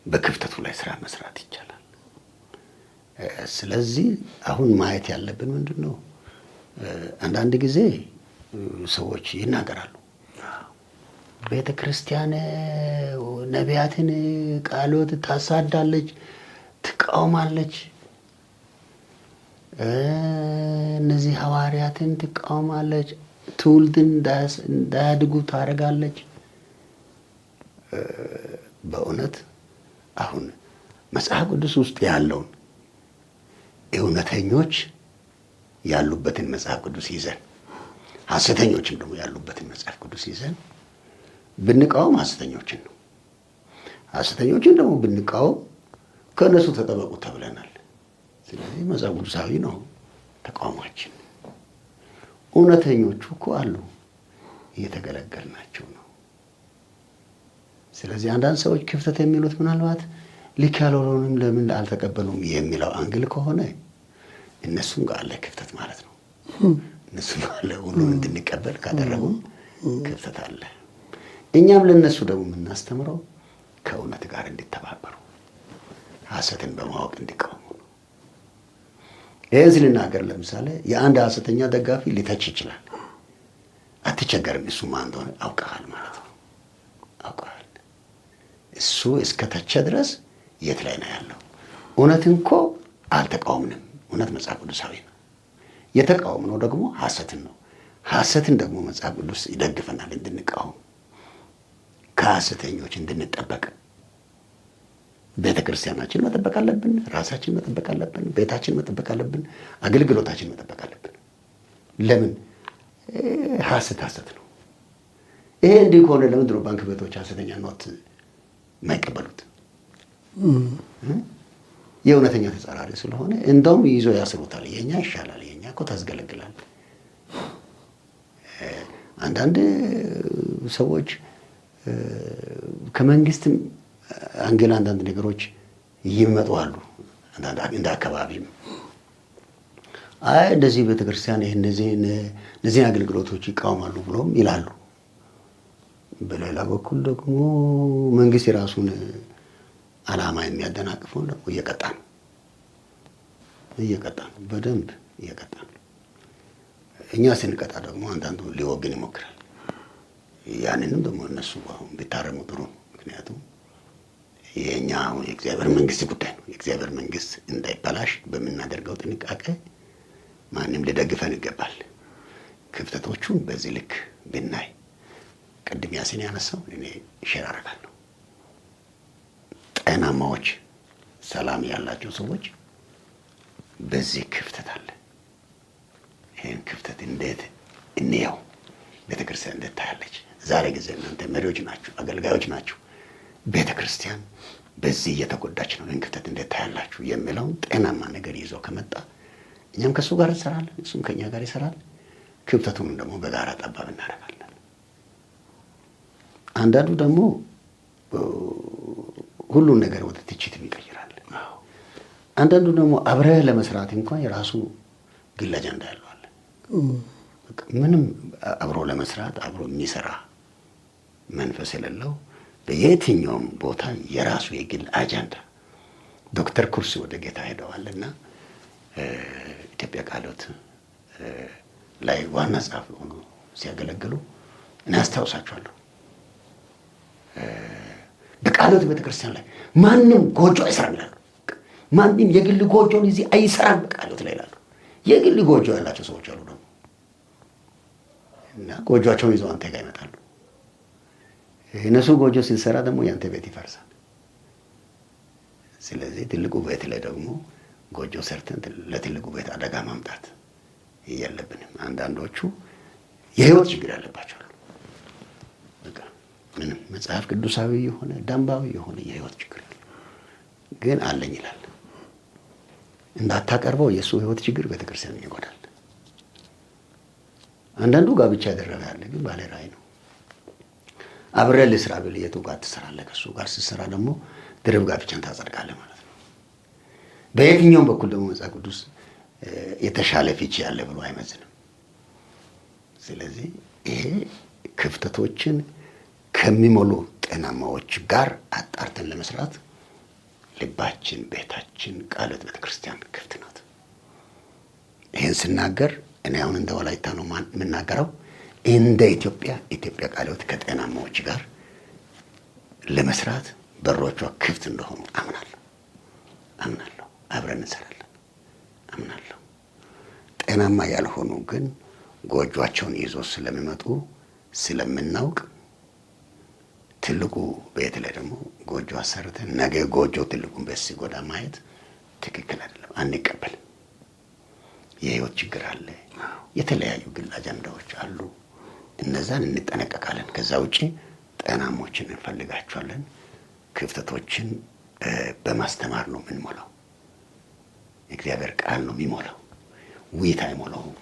በክፍተቱ ላይ ስራ መስራት ይቻላል። ስለዚህ አሁን ማየት ያለብን ምንድን ነው? አንዳንድ ጊዜ ሰዎች ይናገራሉ፣ ቤተ ክርስቲያን ነቢያትን ቃሎት ታሳዳለች፣ ትቃውማለች፣ እነዚህ ሐዋርያትን ትቃውማለች፣ ትውልድን እንዳያድጉ ታደርጋለች። በእውነት አሁን መጽሐፍ ቅዱስ ውስጥ ያለውን እውነተኞች ያሉበትን መጽሐፍ ቅዱስ ይዘን ሐሰተኞችን ደግሞ ያሉበትን መጽሐፍ ቅዱስ ይዘን ብንቃወም ሐሰተኞችን ነው። ሐሰተኞችን ደግሞ ብንቃወም ከእነሱ ተጠበቁ ተብለናል። ስለዚህ መጽሐፍ ቅዱሳዊ ነው ተቃውሟችን። እውነተኞቹ እኮ አሉ፣ እየተገለገልናቸው ነው። ስለዚህ አንዳንድ ሰዎች ክፍተት የሚሉት ምናልባት ልክ ያልሆነውንም ለምን አልተቀበሉም የሚለው አንግል ከሆነ እነሱም ጋር አለ ክፍተት ማለት ነው። እነሱም ጋር አለ ሁሉም እንድንቀበል ካደረጉ ክፍተት አለ። እኛም ለነሱ ደግሞ የምናስተምረው ከእውነት ጋር እንዲተባበሩ፣ ሐሰትን በማወቅ እንዲቃወሙ ነው። ይህን ስንናገር ለምሳሌ የአንድ ሐሰተኛ ደጋፊ ሊተች ይችላል። አትቸገርም። እሱ ማን እንደሆነ አውቀሃል ማለት ነው። አውቀሃል። እሱ እስከ ተቸ ድረስ የት ላይ ነው ያለው? እውነትን እኮ አልተቃወምንም። እውነት መጽሐፍ ቅዱሳዊ ነው። የተቃወምነው ደግሞ ሐሰትን ነው። ሐሰትን ደግሞ መጽሐፍ ቅዱስ ይደግፈናል እንድንቃወም፣ ከሐሰተኞች እንድንጠበቅ። ቤተ ክርስቲያናችን መጠበቅ አለብን፣ ራሳችን መጠበቅ አለብን፣ ቤታችን መጠበቅ አለብን፣ አገልግሎታችን መጠበቅ አለብን። ለምን? ሐሰት ነው። ይሄ እንዲህ ከሆነ ለምንድን ነው ባንክ ቤቶች ሐሰተኛ ኖት የማይቀበሉት? የእውነተኛ ተጻራሪ ስለሆነ እንደውም ይዞ ያስሩታል። የኛ ይሻላል፣ የኛ እኮ ታስገለግላል። አንዳንድ ሰዎች ከመንግስትም አንግል አንዳንድ ነገሮች ይመጡ አሉ። እንደ አካባቢም እንደዚህ ቤተክርስቲያን ይሄ እነዚህን አገልግሎቶች ይቃወማሉ ብሎም ይላሉ። በሌላ በኩል ደግሞ መንግስት የራሱን ዓላማ የሚያደናቅፈውን ደግሞ እየቀጣ ነው፣ በደንብ እየቀጣ ነው። እኛ ስንቀጣ ደግሞ አንዳንዱ ሊወግን ይሞክራል። ያንንም ደግሞ እነሱ አሁን ቢታረሙ ጥሩ ነው። ምክንያቱም የእኛ አሁን የእግዚአብሔር መንግስት ጉዳይ ነው። የእግዚአብሔር መንግስት እንዳይበላሽ በምናደርገው ጥንቃቄ ማንም ሊደግፈን ይገባል። ክፍተቶቹን በዚህ ልክ ብናይ፣ ቅድም ያሲን ያነሳው እኔ ሼር አደርጋለሁ። ጤናማዎች፣ ሰላም ያላቸው ሰዎች በዚህ ክፍተት አለ። ይህን ክፍተት እንዴት እንየው? ቤተክርስቲያን እንዴት ታያለች? ዛሬ ጊዜ እናንተ መሪዎች ናችሁ፣ አገልጋዮች ናችሁ። ቤተክርስቲያን በዚህ እየተጎዳች ነው፣ ይህን ክፍተት እንዴት ታያላችሁ የሚለውን ጤናማ ነገር ይዞ ከመጣ እኛም ከእሱ ጋር እንሰራለን፣ እሱም ከእኛ ጋር ይሰራል። ክፍተቱንም ደግሞ በጋራ ጠባብ እናደርጋለን። አንዳንዱ ደግሞ ሁሉን ነገር ወደ ትችትም ይቀይራል። አንዳንዱ ደግሞ አብረህ ለመስራት እንኳን የራሱ ግል አጀንዳ ያለው አለ። ምንም አብሮ ለመስራት አብሮ የሚሰራ መንፈስ የሌለው በየትኛውም ቦታ የራሱ የግል አጀንዳ። ዶክተር ኩርሲ ወደ ጌታ ሄደዋልና ኢትዮጵያ ቃለ ሕይወት ላይ ዋና ጸሐፊ ሆኖ ሲያገለግሉ እኔ አስታውሳቸዋለሁ። በቃለ ሕይወት ቤተክርስቲያን ላይ ማንም ጎጆ አይሰራም ይላሉ። ማንም የግል ጎጆን እዚህ አይሰራም በቃለ ሕይወት ላይ ይላሉ። የግል ጎጆ ያላቸው ሰዎች አሉ ደግሞ እና ጎጆቸውን ይዘው አንተ ጋር ይመጣሉ። እነሱ ጎጆ ሲሰራ ደግሞ ያንተ ቤት ይፈርሳል። ስለዚህ ትልቁ ቤት ላይ ደግሞ ጎጆ ሰርተን ለትልቁ ቤት አደጋ ማምጣት የለብንም። አንዳንዶቹ የህይወት ችግር ያለባቸው አሉ። በቃ ምንም መጽሐፍ ቅዱሳዊ የሆነ ደንባዊ የሆነ የህይወት ችግር ግን አለኝ ይላል። እንዳታቀርበው የእሱ ህይወት ችግር ቤተክርስቲያን ይጎዳል። አንዳንዱ ጋብቻ ያደረገ ያለ ግን ባለ ራዕይ ነው። አብሬ ልስራ ብል የቱ ጋር ትሰራለህ? ከእሱ ጋር ስትሰራ ደግሞ ድርብ ጋብቻን ታጸድቃለህ ማለት ነው። በየትኛውም በኩል ደግሞ መጽሐፍ ቅዱስ የተሻለ ፍቺ ያለ ብሎ አይመዝንም። ስለዚህ ይሄ ክፍተቶችን ከሚሞሉ ጤናማዎች ጋር አጣርተን ለመስራት ልባችን፣ ቤታችን፣ ቃለ ሕይወት ቤተክርስቲያን ክፍት ናት። ይህን ስናገር እኔ አሁን እንደ ወላይታ ነው የምናገረው። እንደ ኢትዮጵያ ቃለ ሕይወት ከጤናማዎች ጋር ለመስራት በሮቿ ክፍት እንደሆኑ አምናለሁ። አብረን እንሰራለን አምናለሁ። ጤናማ ያልሆኑ ግን ጎጆቸውን ይዞ ስለሚመጡ ስለምናውቅ ትልቁ ቤት ላይ ደግሞ ጎጆ አሰርተን ነገ ጎጆ ትልቁን ቤት ሲጎዳ ማየት ትክክል አይደለም፣ አንቀበልም። የህይወት ችግር አለ፣ የተለያዩ ግል አጀንዳዎች አሉ። እነዛን እንጠነቀቃለን። ከዛ ውጪ ጤናሞችን እንፈልጋቸዋለን። ክፍተቶችን በማስተማር ነው የምንሞላው። የእግዚአብሔር ቃል ነው የሚሞላው። ውይይት አይሞላውም፣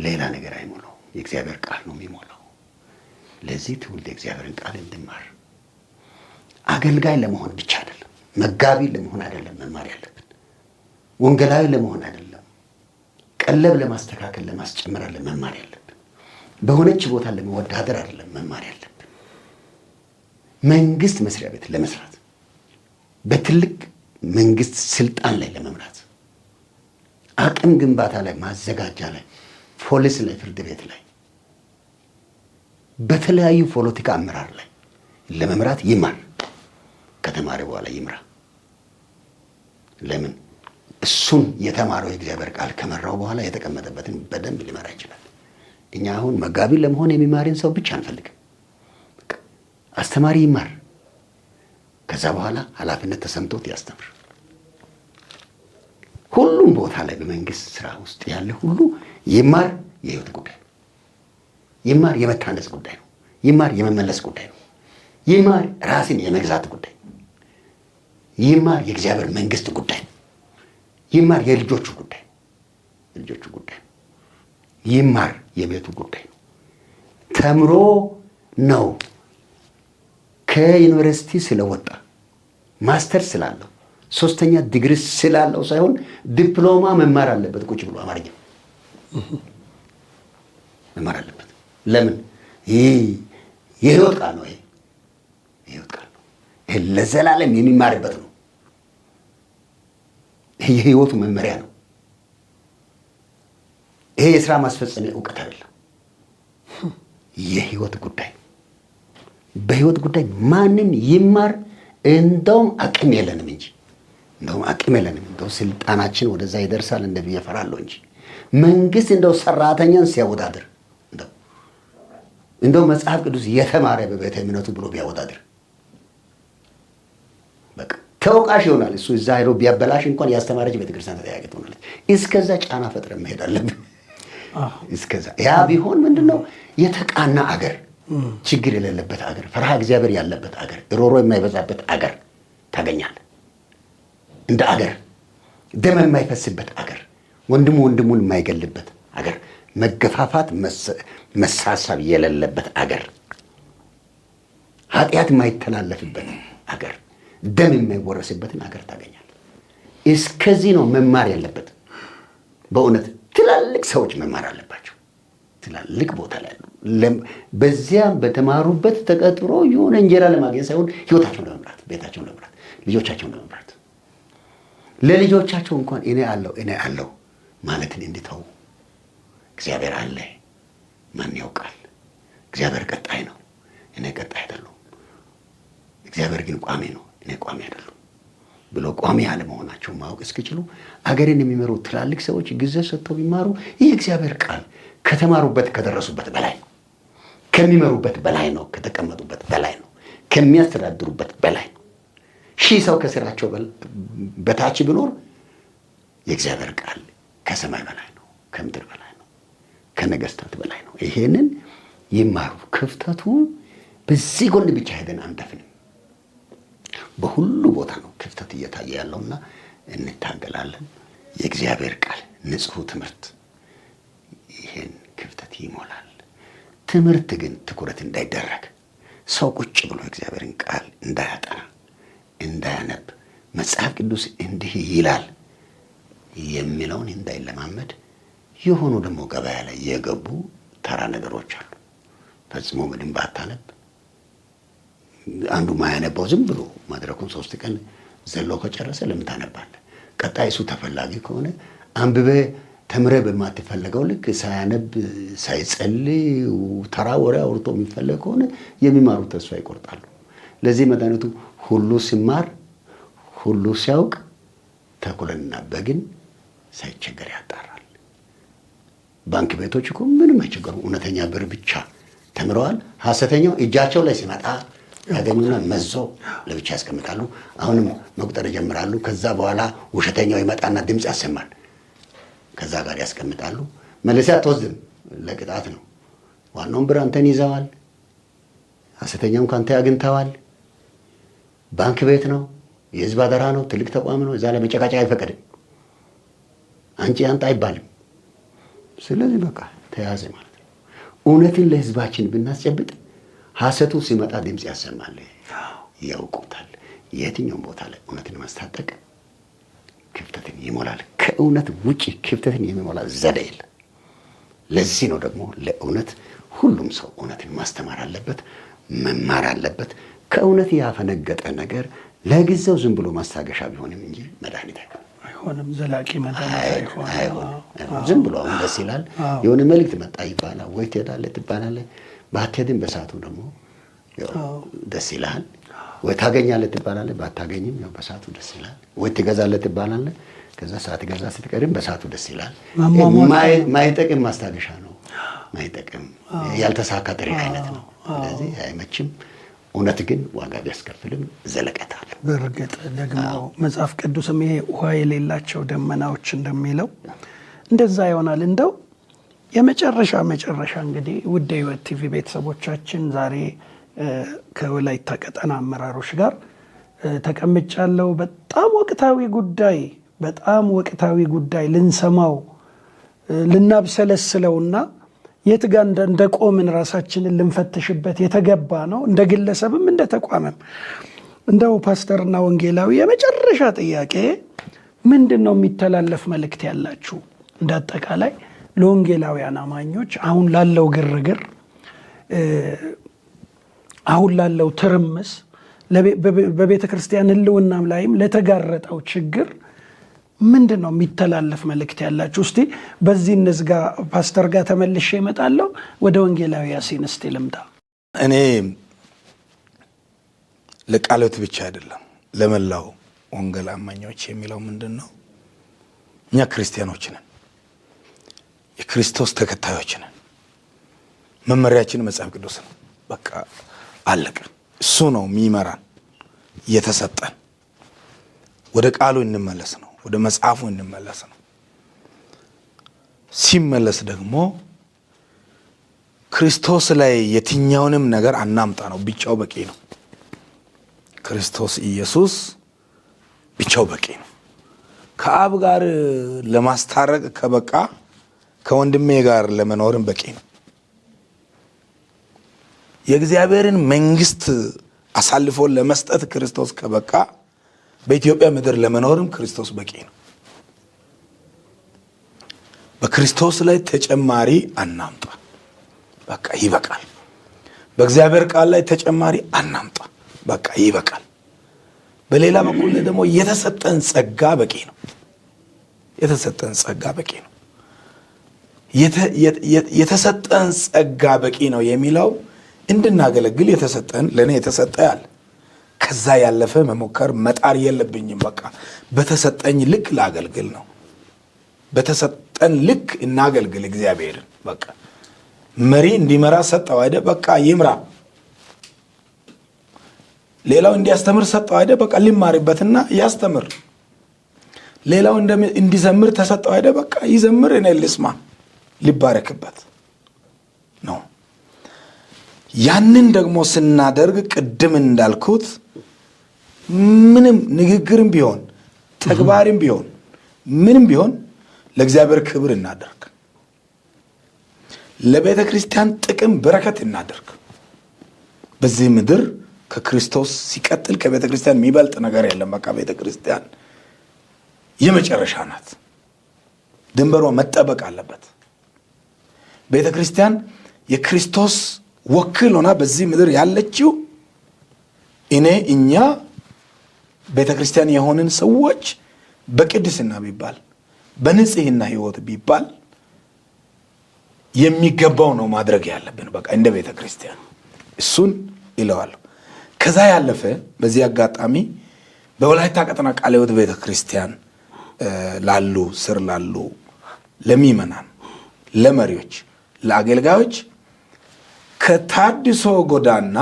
ሌላ ነገር አይሞላውም። የእግዚአብሔር ቃል ነው የሚሞላው። ለዚህ ትውልድ የእግዚአብሔርን ቃል እንድማር አገልጋይ ለመሆን ብቻ አይደለም፣ መጋቢ ለመሆን አይደለም መማር ያለብን፣ ወንጌላዊ ለመሆን አይደለም፣ ቀለብ ለማስተካከል ለማስጨመር አይደለም መማር ያለብን፣ በሆነች ቦታ ለመወዳደር አይደለም መማር ያለብን፣ መንግስት መስሪያ ቤት ለመስራት፣ በትልቅ መንግስት ስልጣን ላይ ለመምራት፣ አቅም ግንባታ ላይ፣ ማዘጋጃ ላይ፣ ፖሊስ ላይ፣ ፍርድ ቤት ላይ፣ በተለያዩ ፖለቲካ አመራር ላይ ለመምራት ይማር። ከተማረ በኋላ ይምራ። ለምን? እሱን የተማረው የእግዚአብሔር ቃል ከመራው በኋላ የተቀመጠበትን በደንብ ሊመራ ይችላል። እኛ አሁን መጋቢ ለመሆን የሚማርን ሰው ብቻ አንፈልግም። አስተማሪ ይማር፣ ከዛ በኋላ ኃላፊነት ተሰምቶት ያስተምር። ሁሉም ቦታ ላይ በመንግስት ስራ ውስጥ ያለ ሁሉ ይማር። የህይወት ጉዳይ ነው። ይማር። የመታነጽ ጉዳይ ነው። ይማር። የመመለስ ጉዳይ ነው። ይማር። ራስን የመግዛት ጉዳይ ነው። ይማር። የእግዚአብሔር መንግስት ጉዳይ ነው። ይማር። የልጆቹ ጉዳይ ነው። ይማር። የቤቱ ጉዳይ ነው። ተምሮ ነው ከዩኒቨርሲቲ ስለወጣ ማስተር ስላለው 3ኛ ዲግሪ ስላለው ሳይሆን ዲፕሎማ መማር አለበት። ቁጭ ብሎ አማርኛ መማር አለበት። ለምን? የህይወት ቃል ነው። የህይወት ቃል ነው። ይሄ ለዘላለም የሚማርበት ነው። ይሄ የህይወቱ መመሪያ ነው። ይሄ የሥራ ማስፈጸሚያ እውቀት አይደለም። የህይወት ጉዳይ። በህይወት ጉዳይ ማንም ይማር። እንደውም አቅም የለንም እንጂ እንደው ስልጣናችን ወደዛ ይደርሳል እንደዚህ እፈራለሁ እንጂ መንግስት እንደው ሰራተኛን ሲያወዳድር እንደው መጽሐፍ ቅዱስ የተማረ በቤተ እምነቱ ብሎ ቢያወዳድር በቃ ተወቃሽ ይሆናል። እሱ እዛ ሄዶ ቢያበላሽ እንኳን ያስተማረች ቤተክርስቲያን ተጠያቂ ትሆናለች። እስከዛ ጫና ፈጥረን መሄድ አለብን። እስከዛ ያ ቢሆን ምንድነው የተቃና አገር፣ ችግር የሌለበት አገር፣ ፈርሃ እግዚአብሔር ያለበት አገር፣ ሮሮ የማይበዛበት አገር ታገኛለህ። እንደ አገር ደም የማይፈስበት አገር፣ ወንድሙ ወንድሙን የማይገልበት አገር፣ መገፋፋት መሳሳብ የሌለበት አገር፣ ኃጢአት የማይተላለፍበት አገር፣ ደም የማይወረስበትን አገር ታገኛለህ። እስከዚህ ነው መማር ያለበት። በእውነት ትላልቅ ሰዎች መማር አለባቸው። ትላልቅ ቦታ ላይ ያሉ በዚያም በተማሩበት ተቀጥሮ የሆነ እንጀራ ለማግኘት ሳይሆን ህይወታቸውን ለመምራት፣ ቤታቸውን ለመምራት፣ ልጆቻቸውን ለመምራት፣ ለልጆቻቸው እንኳን እኔ አለው ማለትን እንዲተው። እግዚአብሔር አለ፣ ማን ያውቃል? እግዚአብሔር ቀጣይ ነው፣ እኔ ቀጣይ አይደለሁም። እግዚአብሔር ግን ቋሚ ነው፣ እኔ ቋሚ አይደለሁም ብሎ ቋሚ ያለመሆናቸው ማወቅ እስኪችሉ አገርን የሚመሩ ትላልቅ ሰዎች ጊዜ ሰጥተው ቢማሩ ይህ እግዚአብሔር ቃል ከተማሩበት ከደረሱበት በላይ ነው፣ ከሚመሩበት በላይ ነው፣ ከተቀመጡበት በላይ ነው፣ ከሚያስተዳድሩበት በላይ ነው። 1000 ሰው ከስራቸው በታች ቢኖር የእግዚአብሔር ቃል ከሰማይ በላይ ነው፣ ከምድር በላይ ነው፣ ከነገስታት በላይ ነው። ይሄንን ይማሩ። ክፍተቱ በዚህ ጎን ብቻ ሄደን አንደፍንም። በሁሉ ቦታ ነው ክፍተት እየታየ ያለውና እንታገላለን። የእግዚአብሔር ቃል ንጹሕ ትምህርት ይሄን ክፍተት ይሞላል። ትምህርት ግን ትኩረት እንዳይደረግ ሰው ቁጭ ብሎ እግዚአብሔርን ቃል እንዳያጠና እንዳያነብ መጽሐፍ ቅዱስ እንዲህ ይላል የሚለውን እንዳይለማመድ የሆኑ ደግሞ ገበያ ላይ የገቡ ተራ ነገሮች አሉ። ፈጽሞ ምንም ባታነብ አንዱ ማያነባው ዝም ብሎ መድረኩን 3 ቀን ዘሎ ከጨረሰ ለምን ታነባለህ? ቀጣይ እሱ ተፈላጊ ከሆነ አንብበ ተምረ በማትፈለገው ልክ ሳያነብ ሳይጸልይ ተራ ወሬ አውርቶ የሚፈለግ ከሆነ የሚማሩ ተስፋ ይቆርጣሉ። ለዚህ መድኃኒቱ ሁሉ ሲማር ሁሉ ሲያውቅ ተኩለንና በግን ሳይቸገር ያጣራል። ባንክ ቤቶች እኮ ምንም አይቸገሩ። እውነተኛ ብር ብቻ ተምረዋል። ሐሰተኛው እጃቸው ላይ ሲመጣ ያገኙና መዞ ለብቻ ያስቀምጣሉ። አሁንም መቁጠር ይጀምራሉ። ከዛ በኋላ ውሸተኛው ይመጣና ድምፅ ያሰማል። ከዛ ጋር ያስቀምጣሉ። መልሰህ አትወስድም፣ ለቅጣት ነው። ዋናውን ብር አንተን ይዘዋል። ሐሰተኛውን ካንተ ያግኝተዋል። ባንክ ቤት ነው፣ የህዝብ አደራ ነው፣ ትልቅ ተቋም ነው። እዛ ላይ መጨቃጨቅ አይፈቀድም። አንቺ አንተ አይባልም። ስለዚህ በቃ ተያዘ ማለት ነው። እውነትን ለህዝባችን ብናስጨብጥ ሐሰቱ ሲመጣ ድምፅ ያሰማል፣ ያውቁታል። የትኛውም ቦታ ላይ እውነትን ማስታጠቅ ክፍተትን ይሞላል። ከእውነት ውጪ ክፍተትን የሚሞላ ዘዴ የለም። ለዚህ ነው ደግሞ ለእውነት ሁሉም ሰው እውነትን ማስተማር አለበት፣ መማር አለበት። ከእውነት ያፈነገጠ ነገር ለጊዜው ዝም ብሎ ማስታገሻ ቢሆንም እንጂ መድኃኒት አይሆንም፣ ዘላቂ መድኃኒት አይሆንም። ዝም ብሎ አሁን ደስ ይላል፣ የሆነ መልእክት መጣ ይባላል፣ ወይ ትሄዳለህ ትባላለህ። ባትሄድም በሰዓቱ ደግሞ ደስ ይላል። ወይ ታገኛለህ ትባላለህ፣ ባታገኝም ያው በሰዓቱ ደስ ይላል። ወይ ትገዛለህ ትባላለህ፣ ከዛ ሰዓት ገዛ ስትቀርም በሰዓቱ ደስ ይላል። ማይጠቅም ማስታገሻ ነው፣ ማይጠቅም ያልተሳካ ጥሪ አይነት ነው። ስለዚህ አይመችም። እውነት ግን ዋጋ ቢያስከፍልም ዘለቀታ አለ። በእርግጥ ደግሞ መጽሐፍ ቅዱስም ይሄ ውሃ የሌላቸው ደመናዎች እንደሚለው እንደዛ ይሆናል። እንደው የመጨረሻ እንግዲህ ውድ ሕይወት ቲቪ ቤተሰቦቻችን ዛሬ ከወላይታ ቀጠና አመራሮች ጋር ተቀምጫለሁ። በጣም ወቅታዊ ጉዳይ ልንሰማው ልናብሰለስለውና የት ጋር እንደቆምን ራሳችንን ልንፈትሽበት የተገባ ነው። እንደ ግለሰብም እንደ ተቋምም እንደው ፓስተርና ወንጌላዊ የመጨረሻ ጥያቄ ምንድን ነው የሚተላለፍ መልእክት ያላችሁ እንደ አጠቃላይ ለወንጌላውያን አማኞች አሁን ላለው ግርግር፣ አሁን ላለው ትርምስ፣ በቤተ ክርስቲያን ህልውናም ላይም ለተጋረጠው ችግር ምንድን ነው የሚተላለፍ መልእክት ያላችሁ? እስቲ በዚህ እንዝጋ። ፓስተር ጋር ተመልሼ እመጣለሁ። ወደ ወንጌላዊ ያሲን እስቲ ልምጣ። እኔ ለቃሎት ብቻ አይደለም ለመላው ወንጌል አማኞች የሚለው ምንድን ነው፣ እኛ ክርስቲያኖች ነን፣ የክርስቶስ ተከታዮች ነን። መመሪያችን መጽሐፍ ቅዱስ ነው። በቃ አለቀ። እሱ ነው የሚመራን፣ እየተሰጠን ወደ ቃሉ እንመለስ ነው፣ ወደ መጽሐፉ እንመለስ ነው። ሲመለስ ደግሞ ክርስቶስ ላይ የትኛውንም ነገር አናምጣ ነው። ብቻው በቂ ነው። ክርስቶስ ኢየሱስ ብቻው በቂ ነው። ከአብ ጋር ለማስታረቅ ከበቃ ከወንድሜ ጋር ለመኖርም በቂ ነው። የእግዚአብሔርን መንግስት አሳልፎ ለመስጠት ክርስቶስ ከበቃ በኢትዮጵያ ምድር ለመኖርም ክርስቶስ በቂ ነው። በክርስቶስ ላይ ተጨማሪ አናምጣ፣ በቃ ይበቃል። በእግዚአብሔር ቃል ላይ ተጨማሪ አናምጣ፣ በቃ ይበቃል። በሌላ በኩል ደግሞ የተሰጠን ጸጋ በቂ ነው። የተሰጠን ጸጋ በቂ ነው። የተሰጠን ጸጋ በቂ ነው የሚለው እንድናገለግል የተሰጠን ለእኔ የተሰጠ ያለ ከዛ ያለፈ መሞከር መጣር የለብኝም። በቃ በተሰጠኝ ልክ ላገልግል ነው። በተሰጠን ልክ እናገልግል እግዚአብሔርን። በቃ መሪ እንዲመራ ሰጠው አይደል? በቃ ይምራ። ሌላው እንዲያስተምር ሰጠው አይደል? በቃ ሊማርበትና ያስተምር። ሌላው እንዲዘምር ተሰጠው አይደል? በቃ ይዘምር፣ እኔ ልስማ፣ ሊባረክበት ነው። ያንን ደግሞ ስናደርግ ቅድም እንዳልኩት ምንም ንግግርም ቢሆን ተግባርም ቢሆን ምንም ቢሆን ለእግዚአብሔር ክብር እናደርግ። ለቤተ ክርስቲያን ጥቅም በረከት እናደርግ። በዚህ ምድር ከክርስቶስ ሲቀጥል ከቤተ ክርስቲያን የሚበልጥ ነገር የለም። በቃ ቤተ ክርስቲያን የመጨረሻ ናት። ድንበሯ መጠበቅ አለበት። ቤተ ክርስቲያን የክርስቶስ ወክል ሆና በዚህ ምድር ያለችው እኛ ቤተ ክርስቲያን የሆንን ሰዎች በቅድስና ቢባል በንጽህና ህይወት ቢባል የሚገባው ነው ማድረግ ያለብን። በቃ እንደ ቤተ ክርስቲያን እሱን ይለዋል። ከዛ ያለፈ በዚህ አጋጣሚ በወላይታ ቀጠና ቃለ ሕይወት ቤተ ክርስቲያን ላሉ ስር ላሉ ለሚመናን፣ ለመሪዎች፣ ለአገልጋዮች ከታድሶ ጎዳና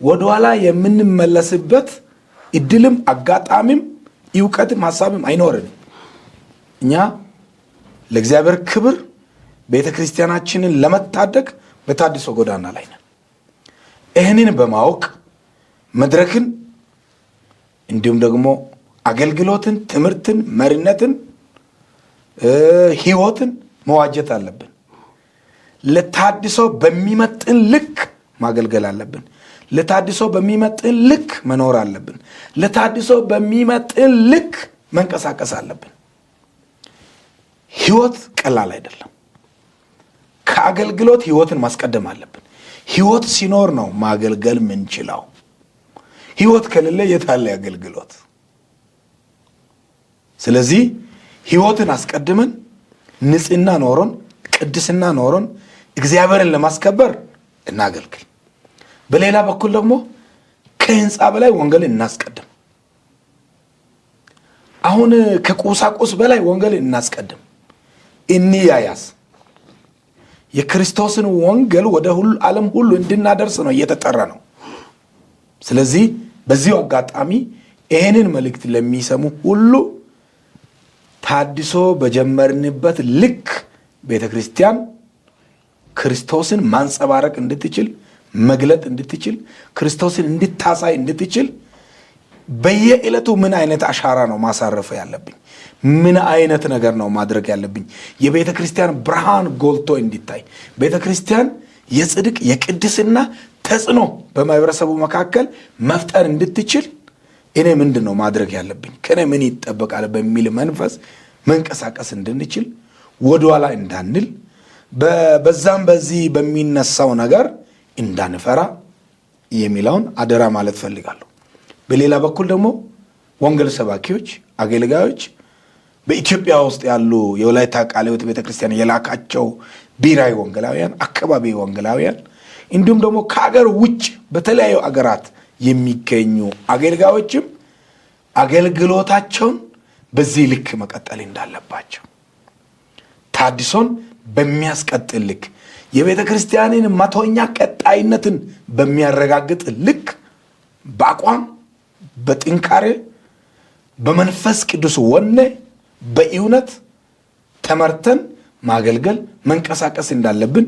ወደኋላ የምንመለስበት እድልም አጋጣሚም እውቀትም ሐሳብም አይኖርንም። እኛ ለእግዚአብሔር ክብር ቤተ ክርስቲያናችንን ለመታደግ በታድሶ ጎዳና ላይ ነን። ይህንን በማወቅ መድረክን እንዲሁም ደግሞ አገልግሎትን፣ ትምህርትን፣ መሪነትን፣ ህይወትን መዋጀት አለብን። ለታድሶ በሚመጥን ልክ ማገልገል አለብን። ለታድሶ በሚመጥን ልክ መኖር አለብን። ለታድሶ በሚመጥን ልክ መንቀሳቀስ አለብን። ህይወት ቀላል አይደለም። ከአገልግሎት ህይወትን ማስቀደም አለብን። ህይወት ሲኖር ነው ማገልገል ምንችለው። ህይወት ከሌለ የታለ አገልግሎት? ስለዚህ ህይወትን አስቀድመን ንጽህና ኖሮን ቅድስና ኖሮን እግዚአብሔርን ለማስከበር እናገልግል። በሌላ በኩል ደግሞ ከህንፃ በላይ ወንጌልን እናስቀድም። አሁን ከቁሳቁስ በላይ ወንጌልን እናስቀድም። እንያያዝ። የክርስቶስን ወንጌል ወደ ሁሉ ዓለም ሁሉ እንድናደርስ ነው እየተጠራ ነው። ስለዚህ በዚሁ አጋጣሚ ይሄንን መልእክት ለሚሰሙ ሁሉ ታድሶ በጀመርንበት ልክ ቤተ ክርስቲያን ክርስቶስን ማንጸባረቅ እንድትችል መግለጥ እንድትችል ክርስቶስን እንድታሳይ እንድትችል በየዕለቱ ምን አይነት አሻራ ነው ማሳረፍ ያለብኝ? ምን አይነት ነገር ነው ማድረግ ያለብኝ? የቤተ ክርስቲያን ብርሃን ጎልቶ እንዲታይ ቤተ ክርስቲያን የጽድቅ የቅድስና ተጽዕኖ በማህበረሰቡ መካከል መፍጠር እንድትችል እኔ ምንድን ነው ማድረግ ያለብኝ? ከኔ ምን ይጠበቃል? በሚል መንፈስ መንቀሳቀስ እንድንችል ወደኋላ እንዳንል በዛም በዚህ በሚነሳው ነገር እንዳንፈራ የሚለውን አደራ ማለት ፈልጋለሁ። በሌላ በኩል ደግሞ ወንጌል ሰባኪዎች፣ አገልጋዮች በኢትዮጵያ ውስጥ ያሉ የወላይታ ቃለ ሕይወት ቤተክርስቲያን የላካቸው ብሔራዊ ወንጌላውያን፣ አካባቢ ወንጌላውያን እንዲሁም ደግሞ ከአገር ውጭ በተለያዩ አገራት የሚገኙ አገልጋዮችም አገልግሎታቸውን በዚህ ልክ መቀጠል እንዳለባቸው ታድሶን በሚያስቀጥል ልክ የቤተ ክርስቲያንን መቶኛ ቀጣይነትን በሚያረጋግጥ ልክ በአቋም በጥንካሬ በመንፈስ ቅዱስ ወኔ በእውነት ተመርተን ማገልገል መንቀሳቀስ እንዳለብን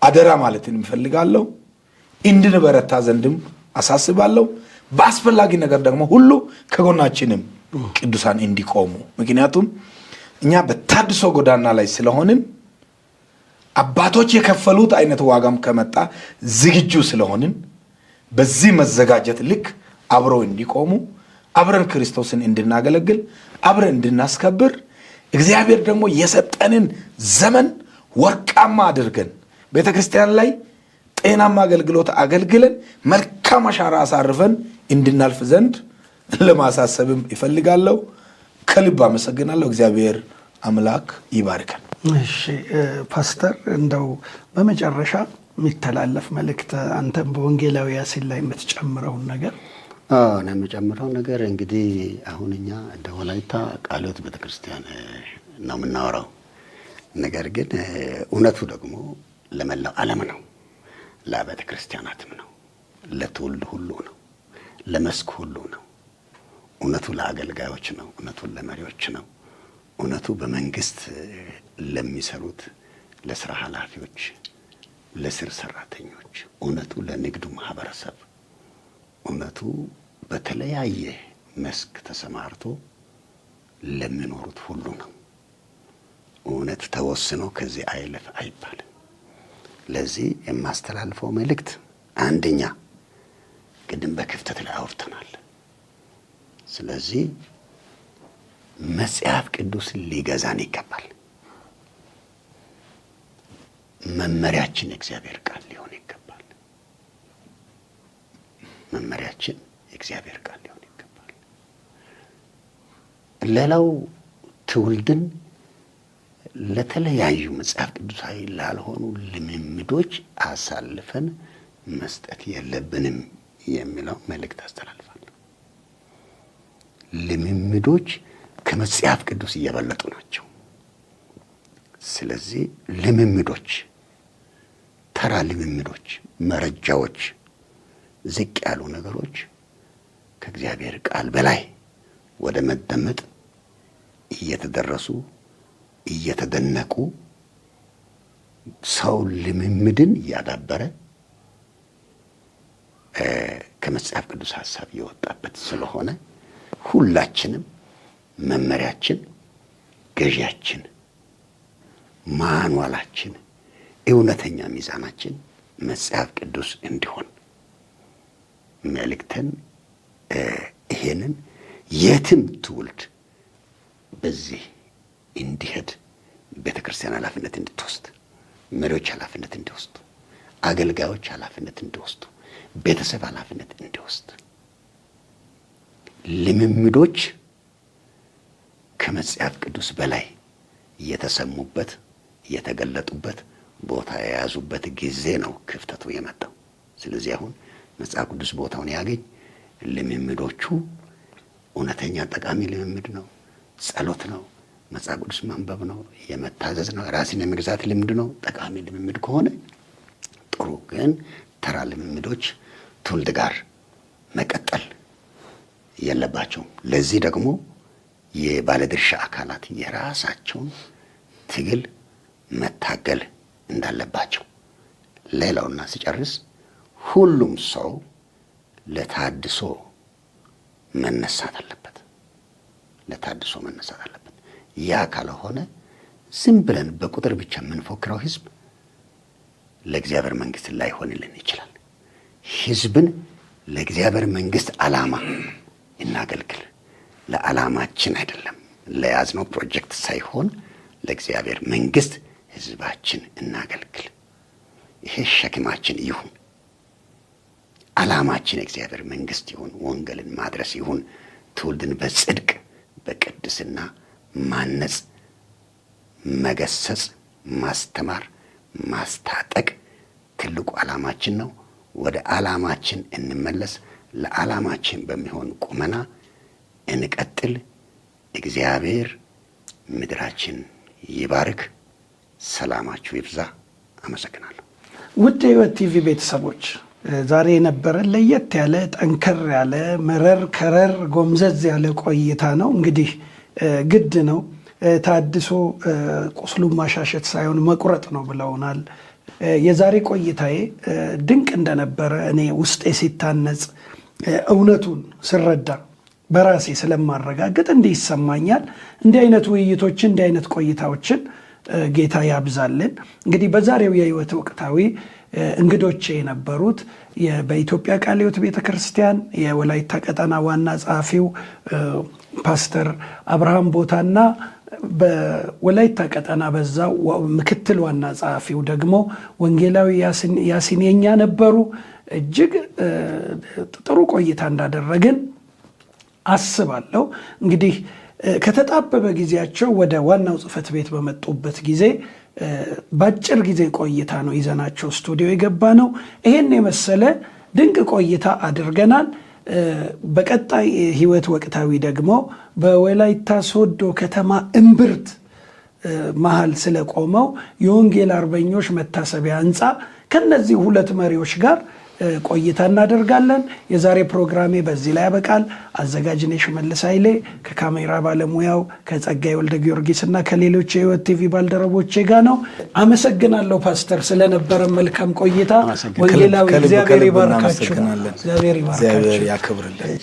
አደራ ማለትን እፈልጋለሁ። እንድንበረታ ዘንድም አሳስባለሁ። በአስፈላጊ ነገር ደግሞ ሁሉ ከጎናችንም ቅዱሳን እንዲቆሙ፣ ምክንያቱም እኛ በታድሶ ጎዳና ላይ ስለሆንን አባቶች የከፈሉት አይነት ዋጋም ከመጣ ዝግጁ ስለሆንን በዚህ መዘጋጀት ልክ አብረው እንዲቆሙ አብረን ክርስቶስን እንድናገለግል አብረን እንድናስከብር እግዚአብሔር ደግሞ የሰጠንን ዘመን ወርቃማ አድርገን ቤተ ክርስቲያን ላይ ጤናማ አገልግሎት አገልግለን መልካም አሻራ አሳርፈን እንድናልፍ ዘንድ ለማሳሰብም ይፈልጋለሁ። ከልብ አመሰግናለሁ። እግዚአብሔር አምላክ ይባርከን። እሺ ፓስተር፣ እንደው በመጨረሻ የሚተላለፍ መልእክት አንተም በወንጌላዊ ያሲን ላይ የምትጨምረውን ነገር? እኔ የምጨምረው ነገር እንግዲህ አሁን እኛ እንደ ወላይታ ቃለ ሕይወት ቤተክርስቲያን ነው የምናወራው። ነገር ግን እውነቱ ደግሞ ለመላው ዓለም ነው፣ ለቤተ ክርስቲያናትም ነው፣ ለትውልድ ሁሉ ነው፣ ለመስክ ሁሉ ነው። እውነቱ ለአገልጋዮች ነው፣ እውነቱ ለመሪዎች ነው፣ እውነቱ በመንግስት ለሚሰሩት ለስራ ኃላፊዎች፣ ለስር ሰራተኞች፣ እውነቱ ለንግዱ ማህበረሰብ፣ እውነቱ በተለያየ መስክ ተሰማርቶ ለሚኖሩት ሁሉ ነው። እውነት ተወስኖ ከዚህ አይለፍ አይባልም። ለዚህ የማስተላልፈው መልእክት አንደኛ ቅድም በክፍተት ላይ አውርተናል። ስለዚህ መጽሐፍ ቅዱስ ሊገዛን ይገባል። መመሪያችን የእግዚአብሔር ቃል ሊሆን ይገባል። መመሪያችን የእግዚአብሔር ቃል ሊሆን ይገባል። ሌላው ትውልድን ለተለያዩ መጽሐፍ ቅዱሳዊ ላልሆኑ ልምምዶች አሳልፈን መስጠት የለብንም የሚለው መልእክት አስተላልፋለሁ። ልምምዶች ከመጽሐፍ ቅዱስ እየበለጡ ናቸው። ስለዚህ ልምምዶች፣ ተራ ልምምዶች፣ መረጃዎች፣ ዝቅ ያሉ ነገሮች ከእግዚአብሔር ቃል በላይ ወደ መደመጥ እየተደረሱ እየተደነቁ ሰው ልምምድን እያዳበረ ከመጽሐፍ ቅዱስ ሐሳብ የወጣበት ስለሆነ ሁላችንም መመሪያችን፣ ገዢያችን፣ ማንዋላችን፣ እውነተኛ ሚዛናችን መጽሐፍ ቅዱስ እንዲሆን መልእክተን ይሄንን የትም ትውልድ በዚህ እንዲሄድ ቤተ ክርስቲያን ኃላፊነት እንድትወስድ፣ መሪዎች ኃላፊነት እንዲወስዱ፣ አገልጋዮች ኃላፊነት እንዲወስዱ፣ ቤተሰብ ኃላፊነት እንዲወስድ፣ ልምምዶች ከመጽሐፍ ቅዱስ በላይ እየተሰሙበት እየተገለጡበት ቦታ የያዙበት ጊዜ ነው ክፍተቱ የመጣው። ስለዚህ አሁን መጽሐፍ ቅዱስ ቦታውን ያገኝ። ልምምዶቹ እውነተኛ ጠቃሚ ልምምድ ነው፣ ጸሎት ነው፣ መጽሐፍ ቅዱስ ማንበብ ነው፣ የመታዘዝ ነው፣ ራስን የመግዛት ልምድ ነው። ጠቃሚ ልምምድ ከሆነ ጥሩ። ግን ተራ ልምምዶች ትውልድ ጋር መቀጠል የለባቸውም። ለዚህ ደግሞ የባለድርሻ አካላት የራሳቸውን ትግል መታገል እንዳለባቸው። ሌላውና ሲጨርስ ሁሉም ሰው ለታድሶ መነሳት አለበት። ለታድሶ መነሳት አለበት። ያ ካልሆነ ዝም ብለን በቁጥር ብቻ የምንፎክረው ህዝብ ለእግዚአብሔር መንግስት ላይሆንልን ይችላል። ህዝብን ለእግዚአብሔር መንግስት ዓላማ እናገልግል። ለዓላማችን አይደለም፣ ለያዝነው ፕሮጀክት ሳይሆን ለእግዚአብሔር መንግስት ህዝባችን እናገልግል። ይሄ ሸክማችን ይሁን። ዓላማችን የእግዚአብሔር መንግስት ይሁን፣ ወንጌልን ማድረስ ይሁን፣ ትውልድን በጽድቅ በቅድስና ማነጽ፣ መገሰጽ፣ ማስተማር፣ ማስታጠቅ ትልቁ ዓላማችን ነው። ወደ ዓላማችን እንመለስ። ለዓላማችን በሚሆን ቁመና እንቀጥል። እግዚአብሔር ምድራችን ይባርክ። ሰላማችሁ ይብዛ። አመሰግናለሁ። ውድ የሕይወት ቲቪ ቤተሰቦች ዛሬ የነበረን ለየት ያለ ጠንከር ያለ መረር ከረር ጎምዘዝ ያለ ቆይታ ነው። እንግዲህ ግድ ነው ታድሶ ቁስሉን ማሻሸት ሳይሆን መቁረጥ ነው ብለውናል። የዛሬ ቆይታዬ ድንቅ እንደነበረ እኔ ውስጤ ሲታነጽ እውነቱን ስረዳ በራሴ ስለማረጋግጥ እንዲህ ይሰማኛል። እንዲህ አይነት ውይይቶችን እንዲህ አይነት ቆይታዎችን ጌታ ያብዛልን። እንግዲህ በዛሬው የሕይወት ወቅታዊ እንግዶቼ የነበሩት በኢትዮጵያ ቃለ ሕይወት ቤተ ክርስቲያን የወላይታ ቀጠና ዋና ጸሐፊው ፓስተር አብርሃም ቦታና በወላይታ ቀጠና በዛው ምክትል ዋና ጸሐፊው ደግሞ ወንጌላዊ ያሲን የኛ ነበሩ። እጅግ ጥሩ ቆይታ እንዳደረግን አስባለሁ። እንግዲህ ከተጣበበ ጊዜያቸው ወደ ዋናው ጽሕፈት ቤት በመጡበት ጊዜ በአጭር ጊዜ ቆይታ ነው ይዘናቸው ስቱዲዮ የገባ ነው። ይሄን የመሰለ ድንቅ ቆይታ አድርገናል። በቀጣይ ሕይወት ወቅታዊ ደግሞ በወላይታ ሶዶ ከተማ እምብርት መሃል ስለቆመው የወንጌል አርበኞች መታሰቢያ ሕንፃ ከነዚህ ሁለት መሪዎች ጋር ቆይታ እናደርጋለን። የዛሬ ፕሮግራሜ በዚህ ላይ ያበቃል። አዘጋጅኔ ሽመልስ ኃይሌ ከካሜራ ባለሙያው ከጸጋይ ወልደ ጊዮርጊስ እና ከሌሎች የሕይወት ቲቪ ባልደረቦቼ ጋር ነው። አመሰግናለሁ ፓስተር ስለነበረ መልካም ቆይታ። ወንጌላዊ እግዚአብሔር ይባርካችሁ። እግዚአብሔር ያክብርልን።